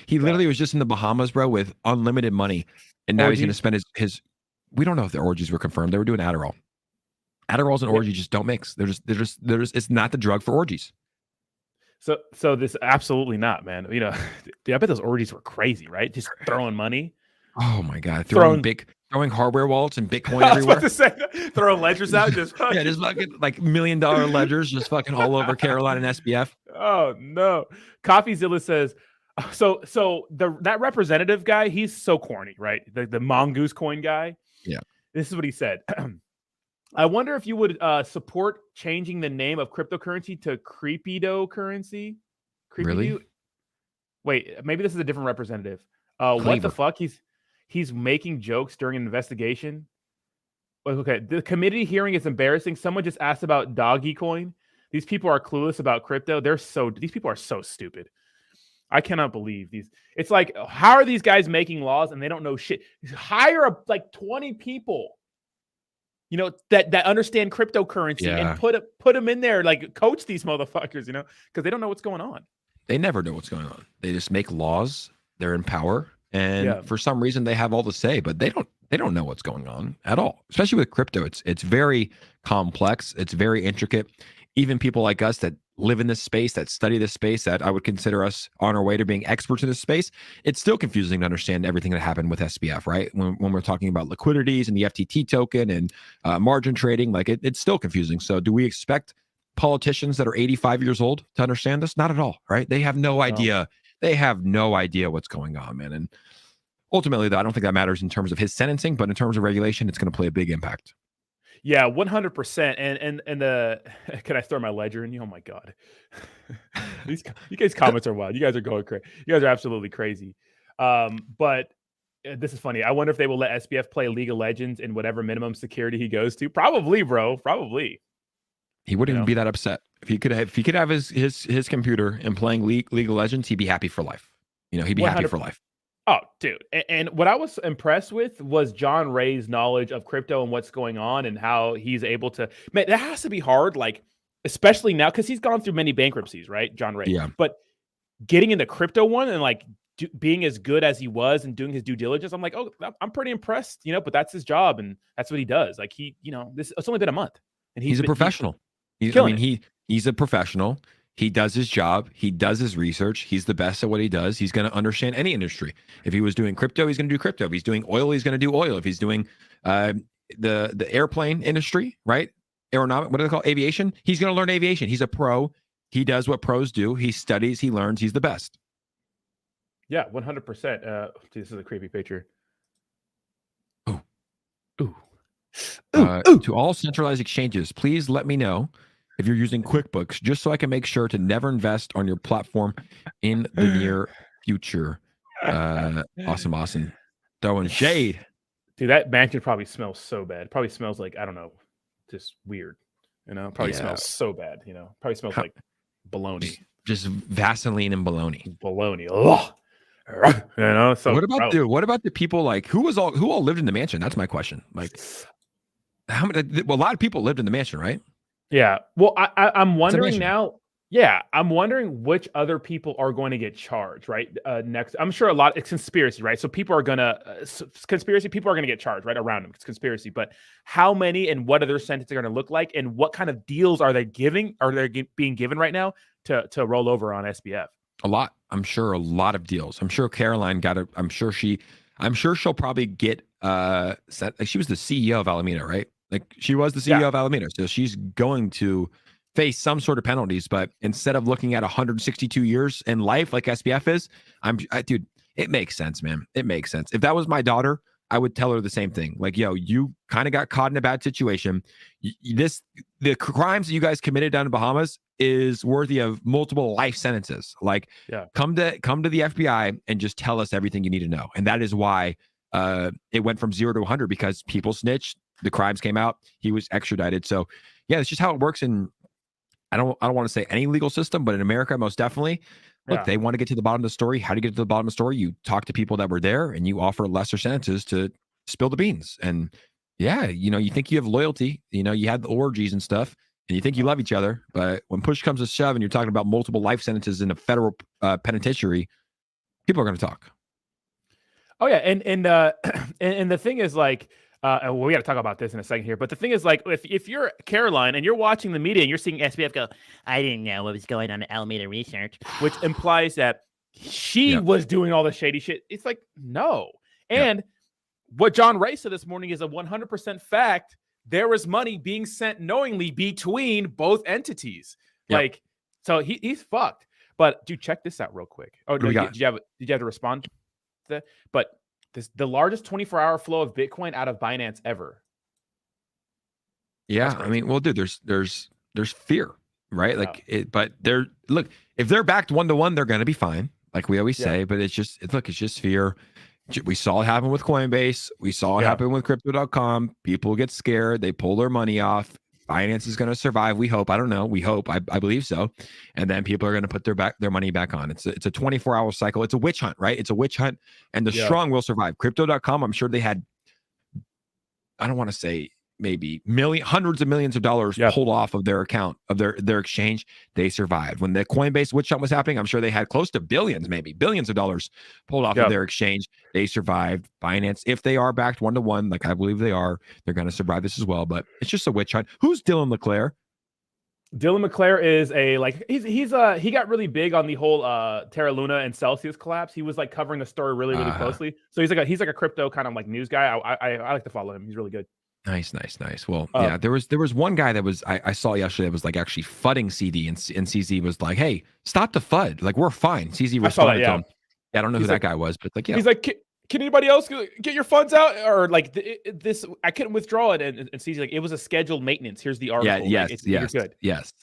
He literally was just in the Bahamas, bro, with unlimited money, and now he's going to spend his. We don't know if the orgies were confirmed. They were doing Adderall. Adderalls and orgies just don't mix. They're just. It's not the drug for orgies. So this absolutely not, man. Dude, I bet those orgies were crazy, right? Just throwing money. Oh my god, throwing hardware wallets and Bitcoin everywhere. I was about to say, throwing ledgers out, just fucking. Yeah, just fucking like $1 million ledgers, just fucking all over Carolina and SBF. Oh no, CoffeeZilla says. So that representative guy, he's so corny, right? The Mongoose coin guy. Yeah. This is what he said. I wonder if you would support changing the name of cryptocurrency to creepido currency. Really? Wait, maybe this is a different representative. What the fuck? He's making jokes during an investigation. Okay, the committee hearing is embarrassing. Someone just asked about Doggy Coin. These people are clueless about crypto. These people are so stupid. I cannot believe these. It's like, how are these guys making laws and they don't know shit? Hire like 20 people. that understand cryptocurrency and put them in there, like coach these motherfuckers, because they don't know what's going on. They never know what's going on. They just make laws. They're in power, and for some reason they have all the say, but they don't know what's going on at all. Especially with crypto, it's very complex. It's very intricate. Even people like us that live in this space, that study this space, that I would consider us on our way to being experts in this space, it's still confusing to understand everything that happened with SBF, right? When we're talking about liquidities and the FTT token and margin trading, like it's still confusing. So do we expect politicians that are 85 years old to understand this? Not at all, right? They have no idea. They have no idea what's going on, man. And ultimately, though, I don't think that matters in terms of his sentencing, but in terms of regulation, it's going to play a big impact. Yeah, 100%. And the can I throw my ledger in you? Oh my God, you guys' comments are wild. You guys are going crazy. You guys are absolutely crazy. But this is funny. I wonder if they will let SBF play League of Legends in whatever minimum security he goes to. Probably, bro. Probably. He wouldn't even be that upset if he could have his computer and playing League of Legends. He'd be happy for life. He'd be 100%. Happy for life. Oh, dude. And what I was impressed with was John Ray's knowledge of crypto and what's going on and how he's able to, man, that has to be hard. Like, especially now, because he's gone through many bankruptcies, right? John Ray. Yeah. But getting in the crypto one and like being as good as he was and doing his due diligence, I'm like, oh, I'm pretty impressed, but that's his job. And that's what he does. Like it's only been a month and he's a professional. He's a professional. He does his job. He does his research. He's the best at what he does. He's going to understand any industry. If he was doing crypto, he's going to do crypto. If he's doing oil, he's going to do oil. If he's doing the airplane industry, right? Aeronautics, what do they call aviation? He's going to learn aviation. He's a pro. He does what pros do. He studies. He learns. He's the best. Yeah, 100%. This is a creepy picture. Ooh. To all centralized exchanges, please let me know if you're using QuickBooks, just so I can make sure to never invest on your platform in the near future. Awesome. Throwing shade. Dude, that mansion probably smells so bad. Probably smells like, I don't know, just weird. Probably smells so bad, Probably smells like bologna. Just Vaseline and bologna. Bologna. Ugh. So what about the people like who all lived in the mansion? That's my question. Like how many, a lot of people lived in the mansion, right? Yeah. Well, I'm wondering now. Yeah, I'm wondering which other people are going to get charged, right? Next, I'm sure it's conspiracy, right? So people are gonna people are gonna get charged, right? Around them, it's conspiracy. But how many and what are their sentences going to look like, and what kind of deals are they giving? Are they being given right now to roll over on SBF? A lot. I'm sure a lot of deals. I'm sure Caroline got it. I'm sure she'll probably get she was the CEO of Alameda, right? Like she was the CEO of Alameda. So she's going to face some sort of penalties, but instead of looking at 162 years in life like SBF is, dude, it makes sense, man. It makes sense. If that was my daughter, I would tell her the same thing. Like, yo, you kind of got caught in a bad situation. The crimes that you guys committed down in Bahamas is worthy of multiple life sentences. Like, come to the FBI and just tell us everything you need to know. And that is why it went from 0 to 100, because people snitched. The crimes came out. He was extradited. So, yeah, it's just how it works in. I don't want to say any legal system, but in America, most definitely. Look, they want to get to the bottom of the story. How to get to the bottom of the story? You talk to people that were there, and you offer lesser sentences to spill the beans. And you think you have loyalty. You had the orgies and stuff, and you think you love each other. But when push comes to shove, and you're talking about multiple life sentences in a federal penitentiary, people are going to talk. Oh yeah, and the thing is, like. We got to talk about this in a second here, but the thing is, like, if you're Caroline and you're watching the media and you're seeing SBF go, I didn't know what was going on at Alameda Research, which implies that she was doing all the shady shit. It's like, no. And what John Ray said this morning is a 100% fact. There was money being sent knowingly between both entities. Like, so he's fucked. But dude, check this out real quick. Oh, no, did you have to respond to that? But the largest 24-hour flow of Bitcoin out of Binance ever. Yeah, I mean, well, dude, there's fear, right? Like, but look, if they're backed 1-to-1, they're gonna be fine, like we always say. But it's just fear. We saw it happen with Coinbase. We saw it happen with Crypto.com. People get scared. They pull their money off. Binance is going to survive. We hope. I don't know. We hope. I believe so. And then people are going to put their money back on. It's a 24-hour cycle. It's a witch hunt, right? It's a witch hunt, and the strong will survive. Crypto.com, I'm sure they had, I don't want to say maybe hundreds of millions of dollars pulled off of their account of their exchange. They survived. When the Coinbase witch hunt was happening, I'm sure they had close to billions, maybe billions of dollars pulled off of their exchange. They survived. Binance, if they are backed 1-to-1, like I believe they are, they're going to survive this as well. But it's just a witch hunt. Who's Dylan LeClaire? Dylan LeClaire is he got really big on the whole Terra Luna and Celsius collapse. He was like covering the story really closely. So he's like a crypto kind of like news guy. I like to follow him. He's really good. Nice. Well, yeah, there was one guy that was I saw yesterday that was like actually fudding CD, and CZ was like, "Hey, stop the FUD. Like we're fine." CZ responded to him. Yeah, I don't know who that guy was, but like, yeah, he's like, can anybody else get your funds out? Or like this, I couldn't withdraw it. And CZ like, it was a scheduled maintenance. Here's the article. Yeah, you're good. Yes.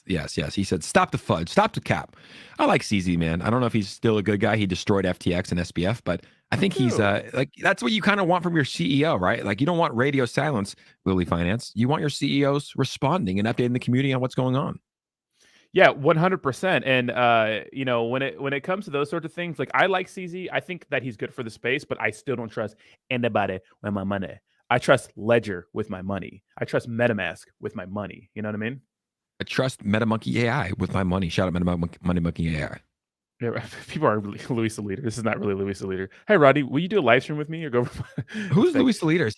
He said, "Stop the FUD. Stop the cap." I like CZ, man. I don't know if he's still a good guy. He destroyed FTX and SBF, but I think he's like, that's what you kind of want from your CEO, right? Like you don't want radio silence, Lily Finance. You want your CEOs responding and updating the community on what's going on. Yeah, 100%. And you know, when it comes to those sorts of things, like I like CZ. I think that he's good for the space, but I still don't trust anybody with my money. I trust Ledger with my money. I trust MetaMask with my money. You know what I mean? I trust MetaMonkey AI with my money. Shout out MetaMonkey AI. Yeah, people are really Luis the Leader. This is not really Luis the Leader. Hey, Rodney, will you do a live stream with me or go? Who's Luis the Leader?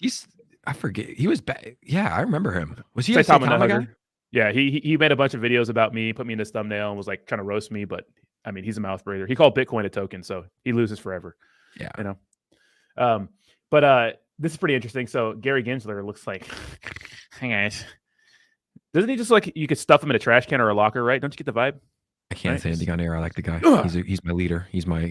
I forget. He was bad. Yeah, I remember him. Was he a Saitama guy? Yeah, he made a bunch of videos about me, put me in his thumbnail, and was like trying to roast me. But I mean, he's a mouth breather. He called Bitcoin a token, so he loses forever. Yeah, you know. But this is pretty interesting. So Gary Gensler looks like, hey guys, doesn't he just like you could stuff him in a trash can or a locker, right? Don't you get the vibe? I can't say anything on air. I like the guy. He's my leader. He's my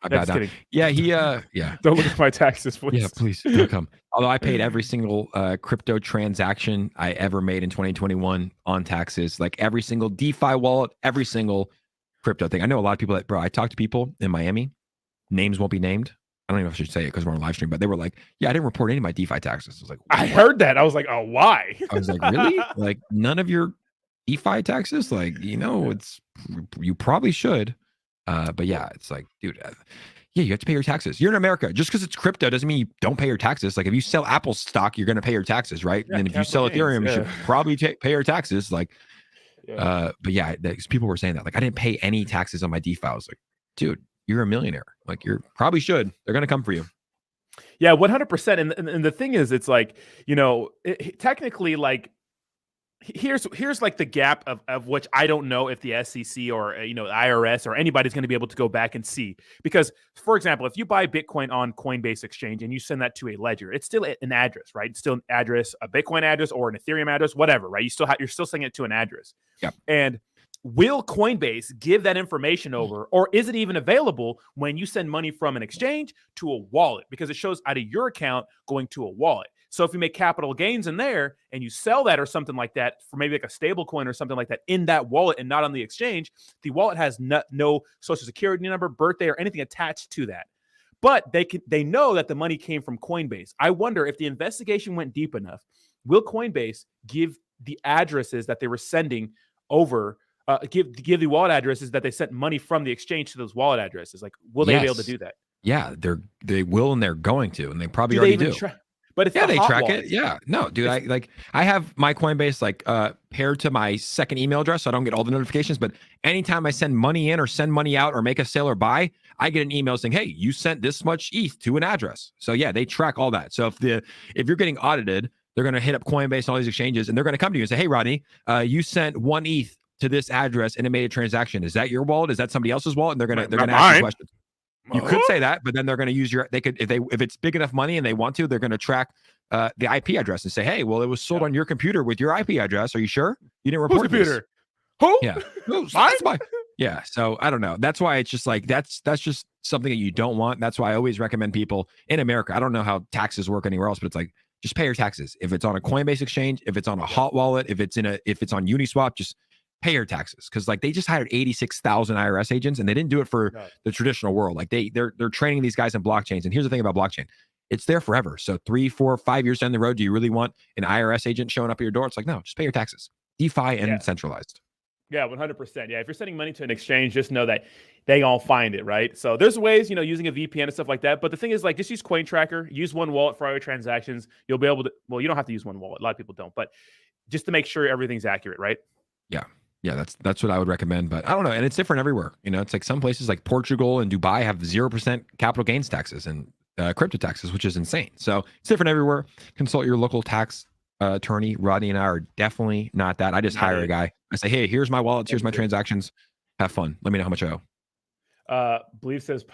I got down. Yeah, yeah. Don't look at my taxes, please. Yeah, please don't come. Although I paid every single crypto transaction I ever made in 2021 on taxes, like every single DeFi wallet, every single crypto thing. I know a lot of people I talk to people in Miami, names won't be named. I don't even know if I should say it because we're on live stream, but they were like, yeah, I didn't report any of my DeFi taxes. I was like, what? I heard that. I was like, oh, why? I was like, really? Like none of your DeFi taxes? Like, you probably should. But yeah, it's like, dude, yeah, you have to pay your taxes. You're in America. Just because it's crypto doesn't mean you don't pay your taxes. Like if you sell Apple stock, you're going to pay your taxes, right? Yeah, and if you sell Ethereum, you should probably pay your taxes. Like, but yeah, people were saying that. Like, I didn't pay any taxes on my DeFi. I was like, dude, you're a millionaire. Like, you probably should. They're going to come for you. Yeah, 100%. And the thing is, it's like, technically, like, here's like the gap of which I don't know if the SEC or the IRS or anybody's going to be able to go back and see. Because, for example, if you buy Bitcoin on Coinbase Exchange and you send that to a ledger, it's still an address, right? It's still an address, a Bitcoin address or an Ethereum address, whatever, right? You're still sending it to an address. Yeah. And will Coinbase give that information over, or is it even available when you send money from an exchange to a wallet? Because it shows out of your account going to a wallet. So if you make capital gains in there and you sell that or something like that for maybe like a stable coin or something like that in that wallet and not on the exchange, the wallet has no social security number, birthday, or anything attached to that. But they know that the money came from Coinbase. I wonder if the investigation went deep enough, will Coinbase give the addresses that they were sending over, give the wallet addresses that they sent money from the exchange to those wallet addresses? Like, will they be able to do that? Yeah, they will, and they're going to, and they probably already do. But it's they track it. Yeah, no, dude, I have my Coinbase like paired to my second email address, so I don't get all the notifications. But anytime I send money in or send money out or make a sale or buy, I get an email saying, "Hey, you sent this much ETH to an address." So yeah, they track all that. So if you're getting audited, they're going to hit up Coinbase and all these exchanges, and they're going to come to you and say, "Hey, Rodney, you sent 1 ETH to this address and it made a transaction. Is that your wallet? Is that somebody else's wallet?" And they're going to ask you questions. You could say that, but then they're going to use if it's big enough money and they want to, they're going to track the IP address and say, "Hey, well, it was sold on your computer with your IP address. Are you sure you didn't report computer? This?" Who? Yeah, that's mine. Yeah. So I don't know. That's why it's just like that's just something that you don't want. That's why I always recommend people in America. I don't know how taxes work anywhere else, but it's like just pay your taxes. If it's on a Coinbase exchange, if it's on a hot wallet, if it's on Uniswap, just pay your taxes. Because like they just hired 86,000 IRS agents and they didn't do it for the traditional world. Like they're training these guys in blockchains. And here's the thing about blockchain. It's there forever. So 3, 4, 5 years down the road, do you really want an IRS agent showing up at your door? It's like, no, just pay your taxes. DeFi and centralized. Yeah, 100%. Yeah, if you're sending money to an exchange, just know that they all find it, right? So there's ways, using a VPN and stuff like that. But the thing is, like, just use CoinTracker, use one wallet for all your transactions. You'll be able to. Well, you don't have to use one wallet. A lot of people don't, but just to make sure everything's accurate, right? Yeah, that's what I would recommend. But I don't know, and it's different everywhere. It's like some places like Portugal and Dubai have 0% capital gains taxes and crypto taxes, which is insane. So it's different everywhere. Consult your local tax attorney. Rodney and I are definitely not that. I just hire a guy. I say, hey, here's my wallets, here's my transactions. Have fun. Let me know how much I owe. Believe says,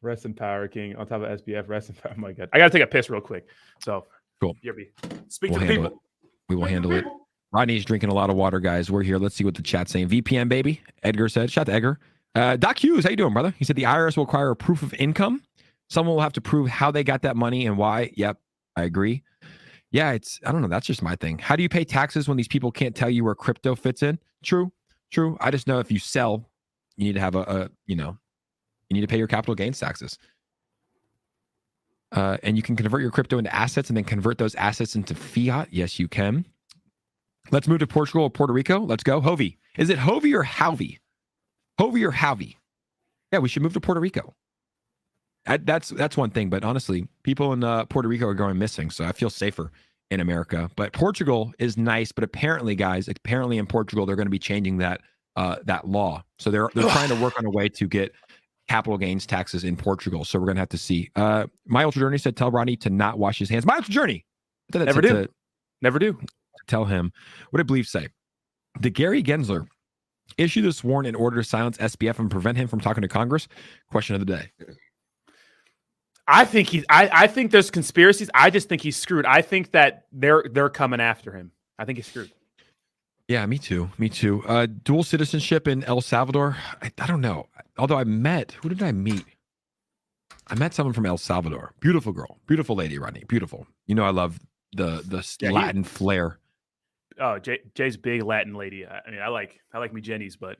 rest in power, King. On top of SBF, rest in power. Oh my God, I gotta take a piss real quick. So cool. Speak we'll to the people. We will handle it. Rodney's drinking a lot of water, guys. We're here. Let's see what the chat's saying. VPN, baby. Edgar said. Shout out to Edgar. Doc Hughes, how you doing, brother? He said the IRS will require a proof of income. Someone will have to prove how they got that money and why. Yep, I agree. Yeah, I don't know. That's just my thing. How do you pay taxes when these people can't tell you where crypto fits in? True. I just know if you sell, you need to have you need to pay your capital gains taxes. And you can convert your crypto into assets and then convert those assets into fiat. Yes, you can. Let's move to Portugal or Puerto Rico. Let's go. Hovey. Is it Hovey or Halvey? Hovey or Halvey? Yeah, we should move to Puerto Rico. That's one thing. But honestly, people in Puerto Rico are going missing. So I feel safer in America. But Portugal is nice. But apparently, guys, in Portugal, they're going to be changing that law. So they're trying to work on a way to get capital gains taxes in Portugal. So we're going to have to see. My Ultra Journey said, tell Rodney to not wash his hands. My Ultra Journey. Never do. Tell him. What did Believe say? Did Gary Gensler issue this warrant in order to silence SBF and prevent him from talking to Congress? Question of the day. I think there's conspiracies. I just think he's screwed. I think that they're coming after him. I think he's screwed. Yeah, me too. Dual citizenship in El Salvador. I don't know. Although who did I meet? I met someone from El Salvador. Beautiful girl. Beautiful lady, Rodney. Beautiful. I love the Latin flair. Oh, Jay's big Latin lady. I mean, I like me Jenny's, but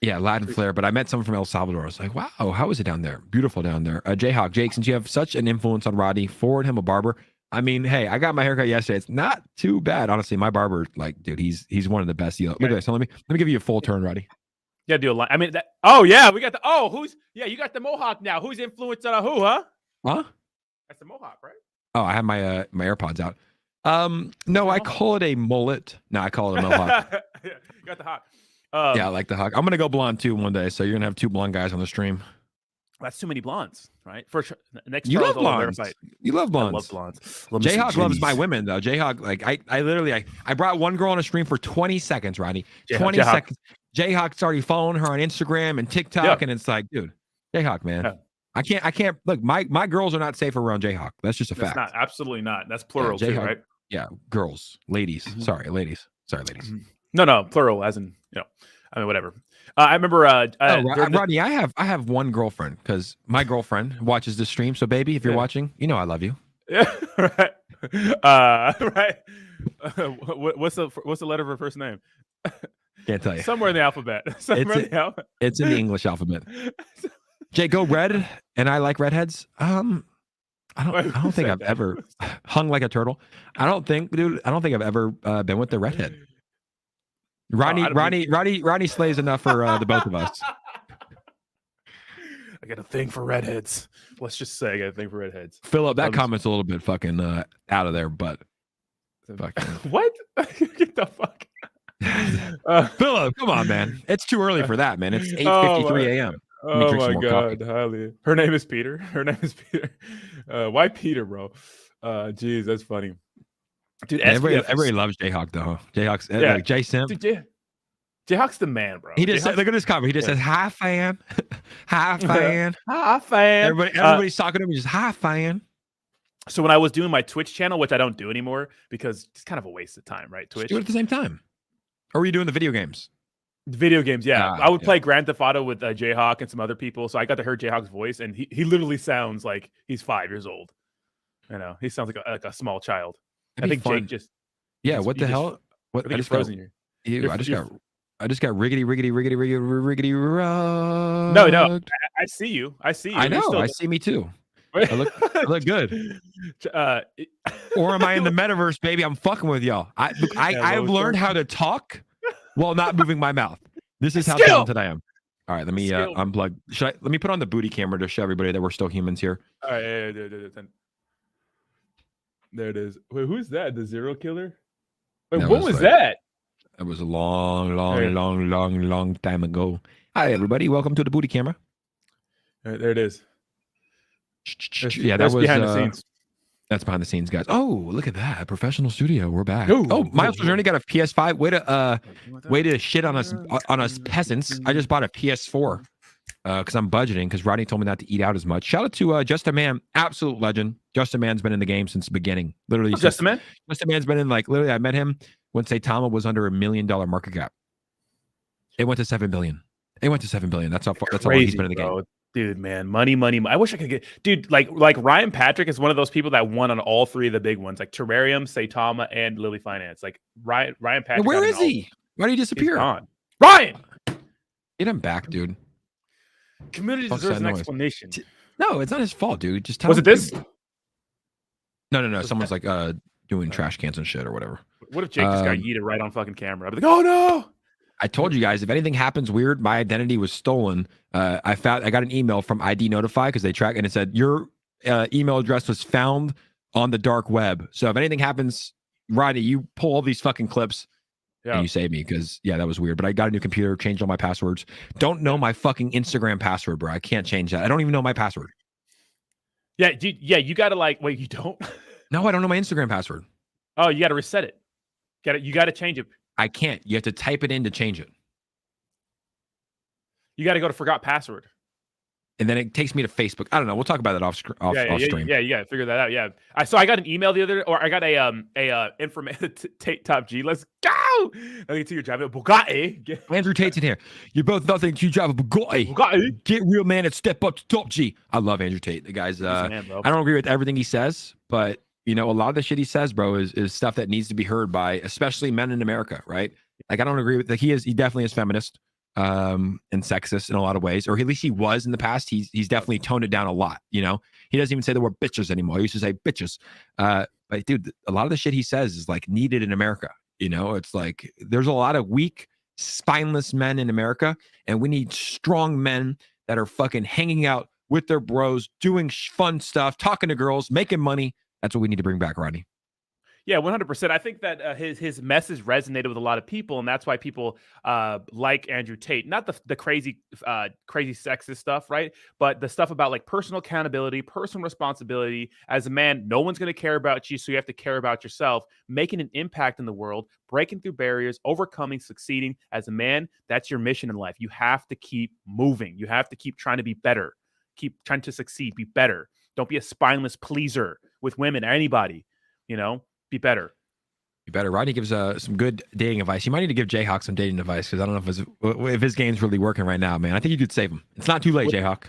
yeah, Latin flair. But I met someone from El Salvador. I was like, wow, how is it down there? Beautiful down there. Jayhawk, Jake, since you have such an influence on Rodney, forward him a barber. I mean, hey, I got my haircut yesterday. It's not too bad, honestly. My barber, dude, he's one of the best. Look at this. So let me give you a full turn, Rodney. Yeah, do a line. I mean, we got you got the mohawk now. Who's influenced on who, huh? Huh? That's the mohawk, right? Oh, I have my my AirPods out. No, I call it a mullet. No, I call it a mohawk. You got the hawk. Yeah, I like the hawk. I'm gonna go blonde too one day. So you're gonna have two blonde guys on the stream. That's too many blondes, right? For sure. Next, you love blondes. You love blondes. I love blondes. Jayhawk loves my women though. Jayhawk, I literally brought one girl on a stream for 20 seconds, Rodney. 20 seconds. Jayhawk's already following her on Instagram and TikTok, and it's like, dude, Jayhawk, man. Yeah. I can't look. My girls are not safe around Jayhawk. That's just a fact. Not, absolutely not. That's plural Jayhawk, too, right? Yeah, girls, ladies. Mm-hmm. Sorry, ladies. Mm-hmm. No, plural, as in I mean, whatever. I remember. Rodney, I have one girlfriend because my girlfriend watches the stream. So, baby, if you're watching, I love you. Yeah, right. Right. What's the letter of her first name? Can't tell you. Somewhere in the alphabet. It's in the English alphabet. Jay, go red, and I like redheads. I don't think I've ever hung like a turtle. I don't think I've ever been with the redhead. Rodney slays enough for the both of us. I got a thing for redheads. Let's just say I got a thing for redheads. Philip, that comment's a little bit fucking out of there, but what? Get the fuck. Philip, come on, man. It's too early for that, man. It's 8:53 a.m. Oh my God, her name is Peter. Why Peter, bro? Geez, that's funny. Dude, everybody loves Jayhawk though. Jayhawk's like Jay Simp. Dude, Jayhawk's the man, bro. He just look at his comment. He just says hi fan, hi fan, hi fan. Everybody's talking to him. He's just hi fan. So when I was doing my Twitch channel, which I don't do anymore because it's kind of a waste of time, right? Twitch. Just do it at the same time. Or were you doing the video games? Video games, yeah. I would play Grand Theft Auto with Jayhawk and some other people, so I got to hear Jayhawk's voice, and he literally sounds like he's 5 years old. He sounds like a small child. I think fun. Jake just what the hell? What I just frozen here. I just got riggedy. No, I see you. I know. I see me too. I look good. Or am I in the metaverse, baby? I'm fucking with y'all. I've learned how to talk while not moving my mouth. This is how Skill. talented I am. All right, let me Skill. unplug. Let me put on the booty camera to show everybody that we're still humans here. All right, there it is. Wait, who's that? The Zero Killer? Wait, what was that? That was a long time ago. Hi, everybody. Welcome to the booty camera. There it is. Yeah, that was behind the scenes. That's behind the scenes, guys. Oh, look at that. Professional studio. We're back. Ooh. Oh, Miles Journey got a PS5. Way to shit on us peasants. I just bought a PS4 because I'm budgeting because Rodney told me not to eat out as much. Shout out to Just a Man, absolute legend. Just a Man's been in the game since the beginning. Literally, Just a Man. Just a Man's been in literally. I met him when Saitama was under $1 million market cap. It went to 7 billion. It went to 7 billion. That's how long he's been in the game. Dude, man, money. I wish I could get, dude. Like Ryan Patrick is one of those people that won on all three of the big ones, like Terrarium, Saitama, and Lily Finance. Like Ryan Patrick. Where is he? Why did he disappear? He's gone. Ryan, get him back, dude. Community deserves an explanation. No, it's not his fault, dude. Just tell was him. It this? No. Someone's like doing trash cans and shit or whatever. What if Jake just got yeeted right on fucking camera? I'd be like, oh no. I told you guys, if anything happens weird, my identity was stolen. I got an email from ID Notify because they track and it said your email address was found on the dark web. So if anything happens, Rodney, you pull all these fucking clips and you save me because that was weird. But I got a new computer, changed all my passwords. Don't know my fucking Instagram password, bro. I can't change that. I don't even know my password. Yeah, dude, you gotta wait, you don't? No, I don't know my Instagram password. Oh, you gotta reset it. You gotta change it. I can't. You have to type it in to change it. You got to go to forgot password. And then it takes me to Facebook. I don't know. We'll talk about that off stream. Yeah, you got to figure that out. Yeah. I got an email the other, or I got a information. Tate Top G. Let's go. I can see you're driving a Bugatti. Andrew Tate's in here. You're both nothing. You drive a Bugatti. Get real, man, and step up to Top G. I love Andrew Tate. The guy's. I don't agree with everything he says, but a lot of the shit he says, bro, is stuff that needs to be heard by especially men in America, right? Like I don't agree with. Like he definitely is feminist. And sexist in a lot of ways, or at least he was in the past. He's definitely toned it down a lot. He doesn't even say the word bitches anymore. He used to say bitches. But dude, a lot of the shit he says is like needed in America. It's like there's a lot of weak, spineless men in America, and we need strong men that are fucking hanging out with their bros, doing fun stuff, talking to girls, making money. That's what we need to bring back, Rodney. Yeah, 100%. I think that his message resonated with a lot of people, and that's why people like Andrew Tate. Not the crazy sexist stuff, right? But the stuff about like personal accountability, personal responsibility. As a man, no one's going to care about you, so you have to care about yourself. Making an impact in the world, breaking through barriers, overcoming, succeeding. As a man, that's your mission in life. You have to keep moving. You have to keep trying to be better. Keep trying to succeed. Be better. Don't be a spineless pleaser with women or anybody. Be better. Be better. Rodney gives some good dating advice. You might need to give Jayhawk some dating advice because I don't know if his game's really working right now, man. I think you could save him. It's not too late, Jayhawk.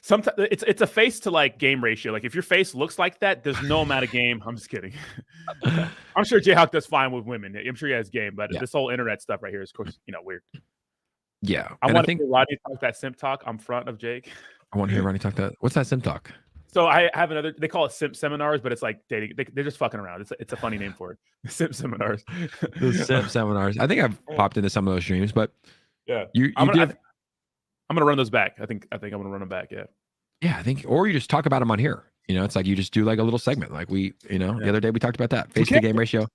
Sometimes it's a face to like game ratio. Like if your face looks like that, there's no amount of game. I'm just kidding. I'm sure Jayhawk does fine with women. I'm sure he has game, but this whole internet stuff right here is, of course, weird. Yeah, I want to hear Rodney talk that simp talk. I'm front of Jake. I want to hear Rodney talk that. What's that simp talk? So I have another. They call it simp seminars, but it's like dating. They're just fucking around. It's a funny name for it. Simp seminars. The simp seminars. I think I've popped into some of those streams, but I'm gonna run those back. I think I'm gonna run them back. Yeah, I think, or you just talk about them on here. It's like you just do like a little segment, like the other day we talked about that face to game ratio.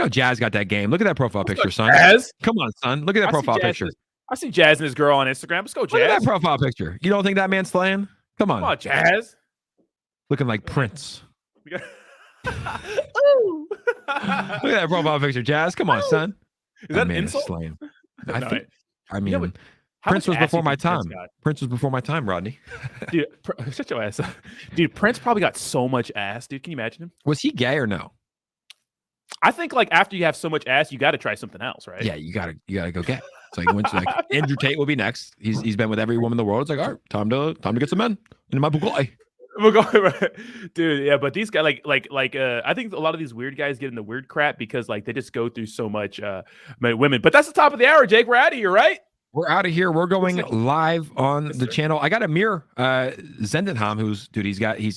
Jazz got that game. Look at that profile picture, son. Jazz? Come on, son. Look at that profile picture. I see Jazz and his girl on Instagram. Let's go, Jazz. Look at that profile picture. You don't think that man's slaying? Come on, Jazz. Looking like Prince. Look at that profile picture, Jazz. Come on, son. Is that an insult? Slaying. But Prince was before my time. Prince was before my time, Rodney. Dude, shut your ass up. Dude, Prince probably got so much ass, dude. Can you imagine him? Was he gay or no? I think like after you have so much ass, you got to try something else, right? Yeah, you gotta go get. It's like once Andrew Tate will be next. He's been with every woman in the world. It's like, all right, time to get some men in my Bugatti. Dude, yeah, but these guys I think a lot of these weird guys get in the weird crap because like they just go through so much women. But that's the top of the hour, Jake. We're out of here, right? We're out of here. We're going live on the channel. I got Amir Zendenham,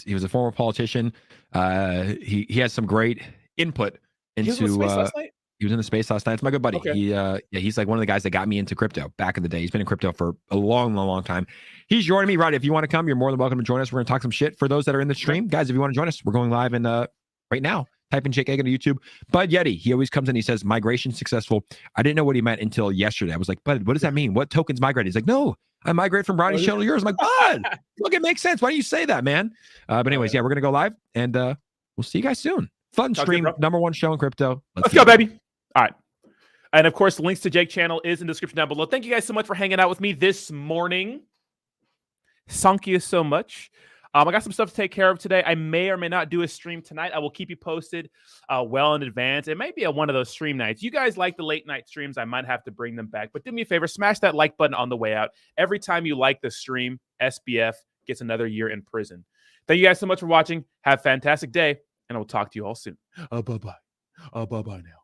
he was a former politician. He has some great input into. He was last night? He was in the space last night. It's my good buddy. Okay. He's like one of the guys that got me into crypto back in the day. He's been in crypto for a long time. He's joining me. Right. If you want to come, you're more than welcome to join us. We're going to talk some shit. For those that are in the stream, guys, if you want to join us, we're going live in right now. Type in Jake Egg into YouTube. Bud Yeti, he always comes in. He says, migration successful. I didn't know what he meant until yesterday. I was like, Bud, what does that mean? What tokens migrate? He's like, no, I migrate from Ronnie's channel to yours. I'm like, Bud, look, it makes sense. Why do you say that, man? But anyways, we're going to go live and we'll see you guys soon. Fun stream, number one show in crypto. Let's go, baby. All right. And of course, the links to Jake's channel is in the description down below. Thank you guys so much for hanging out with me this morning. Thank you so much. I got some stuff to take care of today. I may or may not do a stream tonight. I will keep you posted well in advance. It may be one of those stream nights. You guys like the late night streams. I might have to bring them back. But do me a favor, smash that like button on the way out. Every time you like the stream, SBF gets another year in prison. Thank you guys so much for watching. Have a fantastic day, and I will talk to you all soon. Bye-bye. Bye-bye now.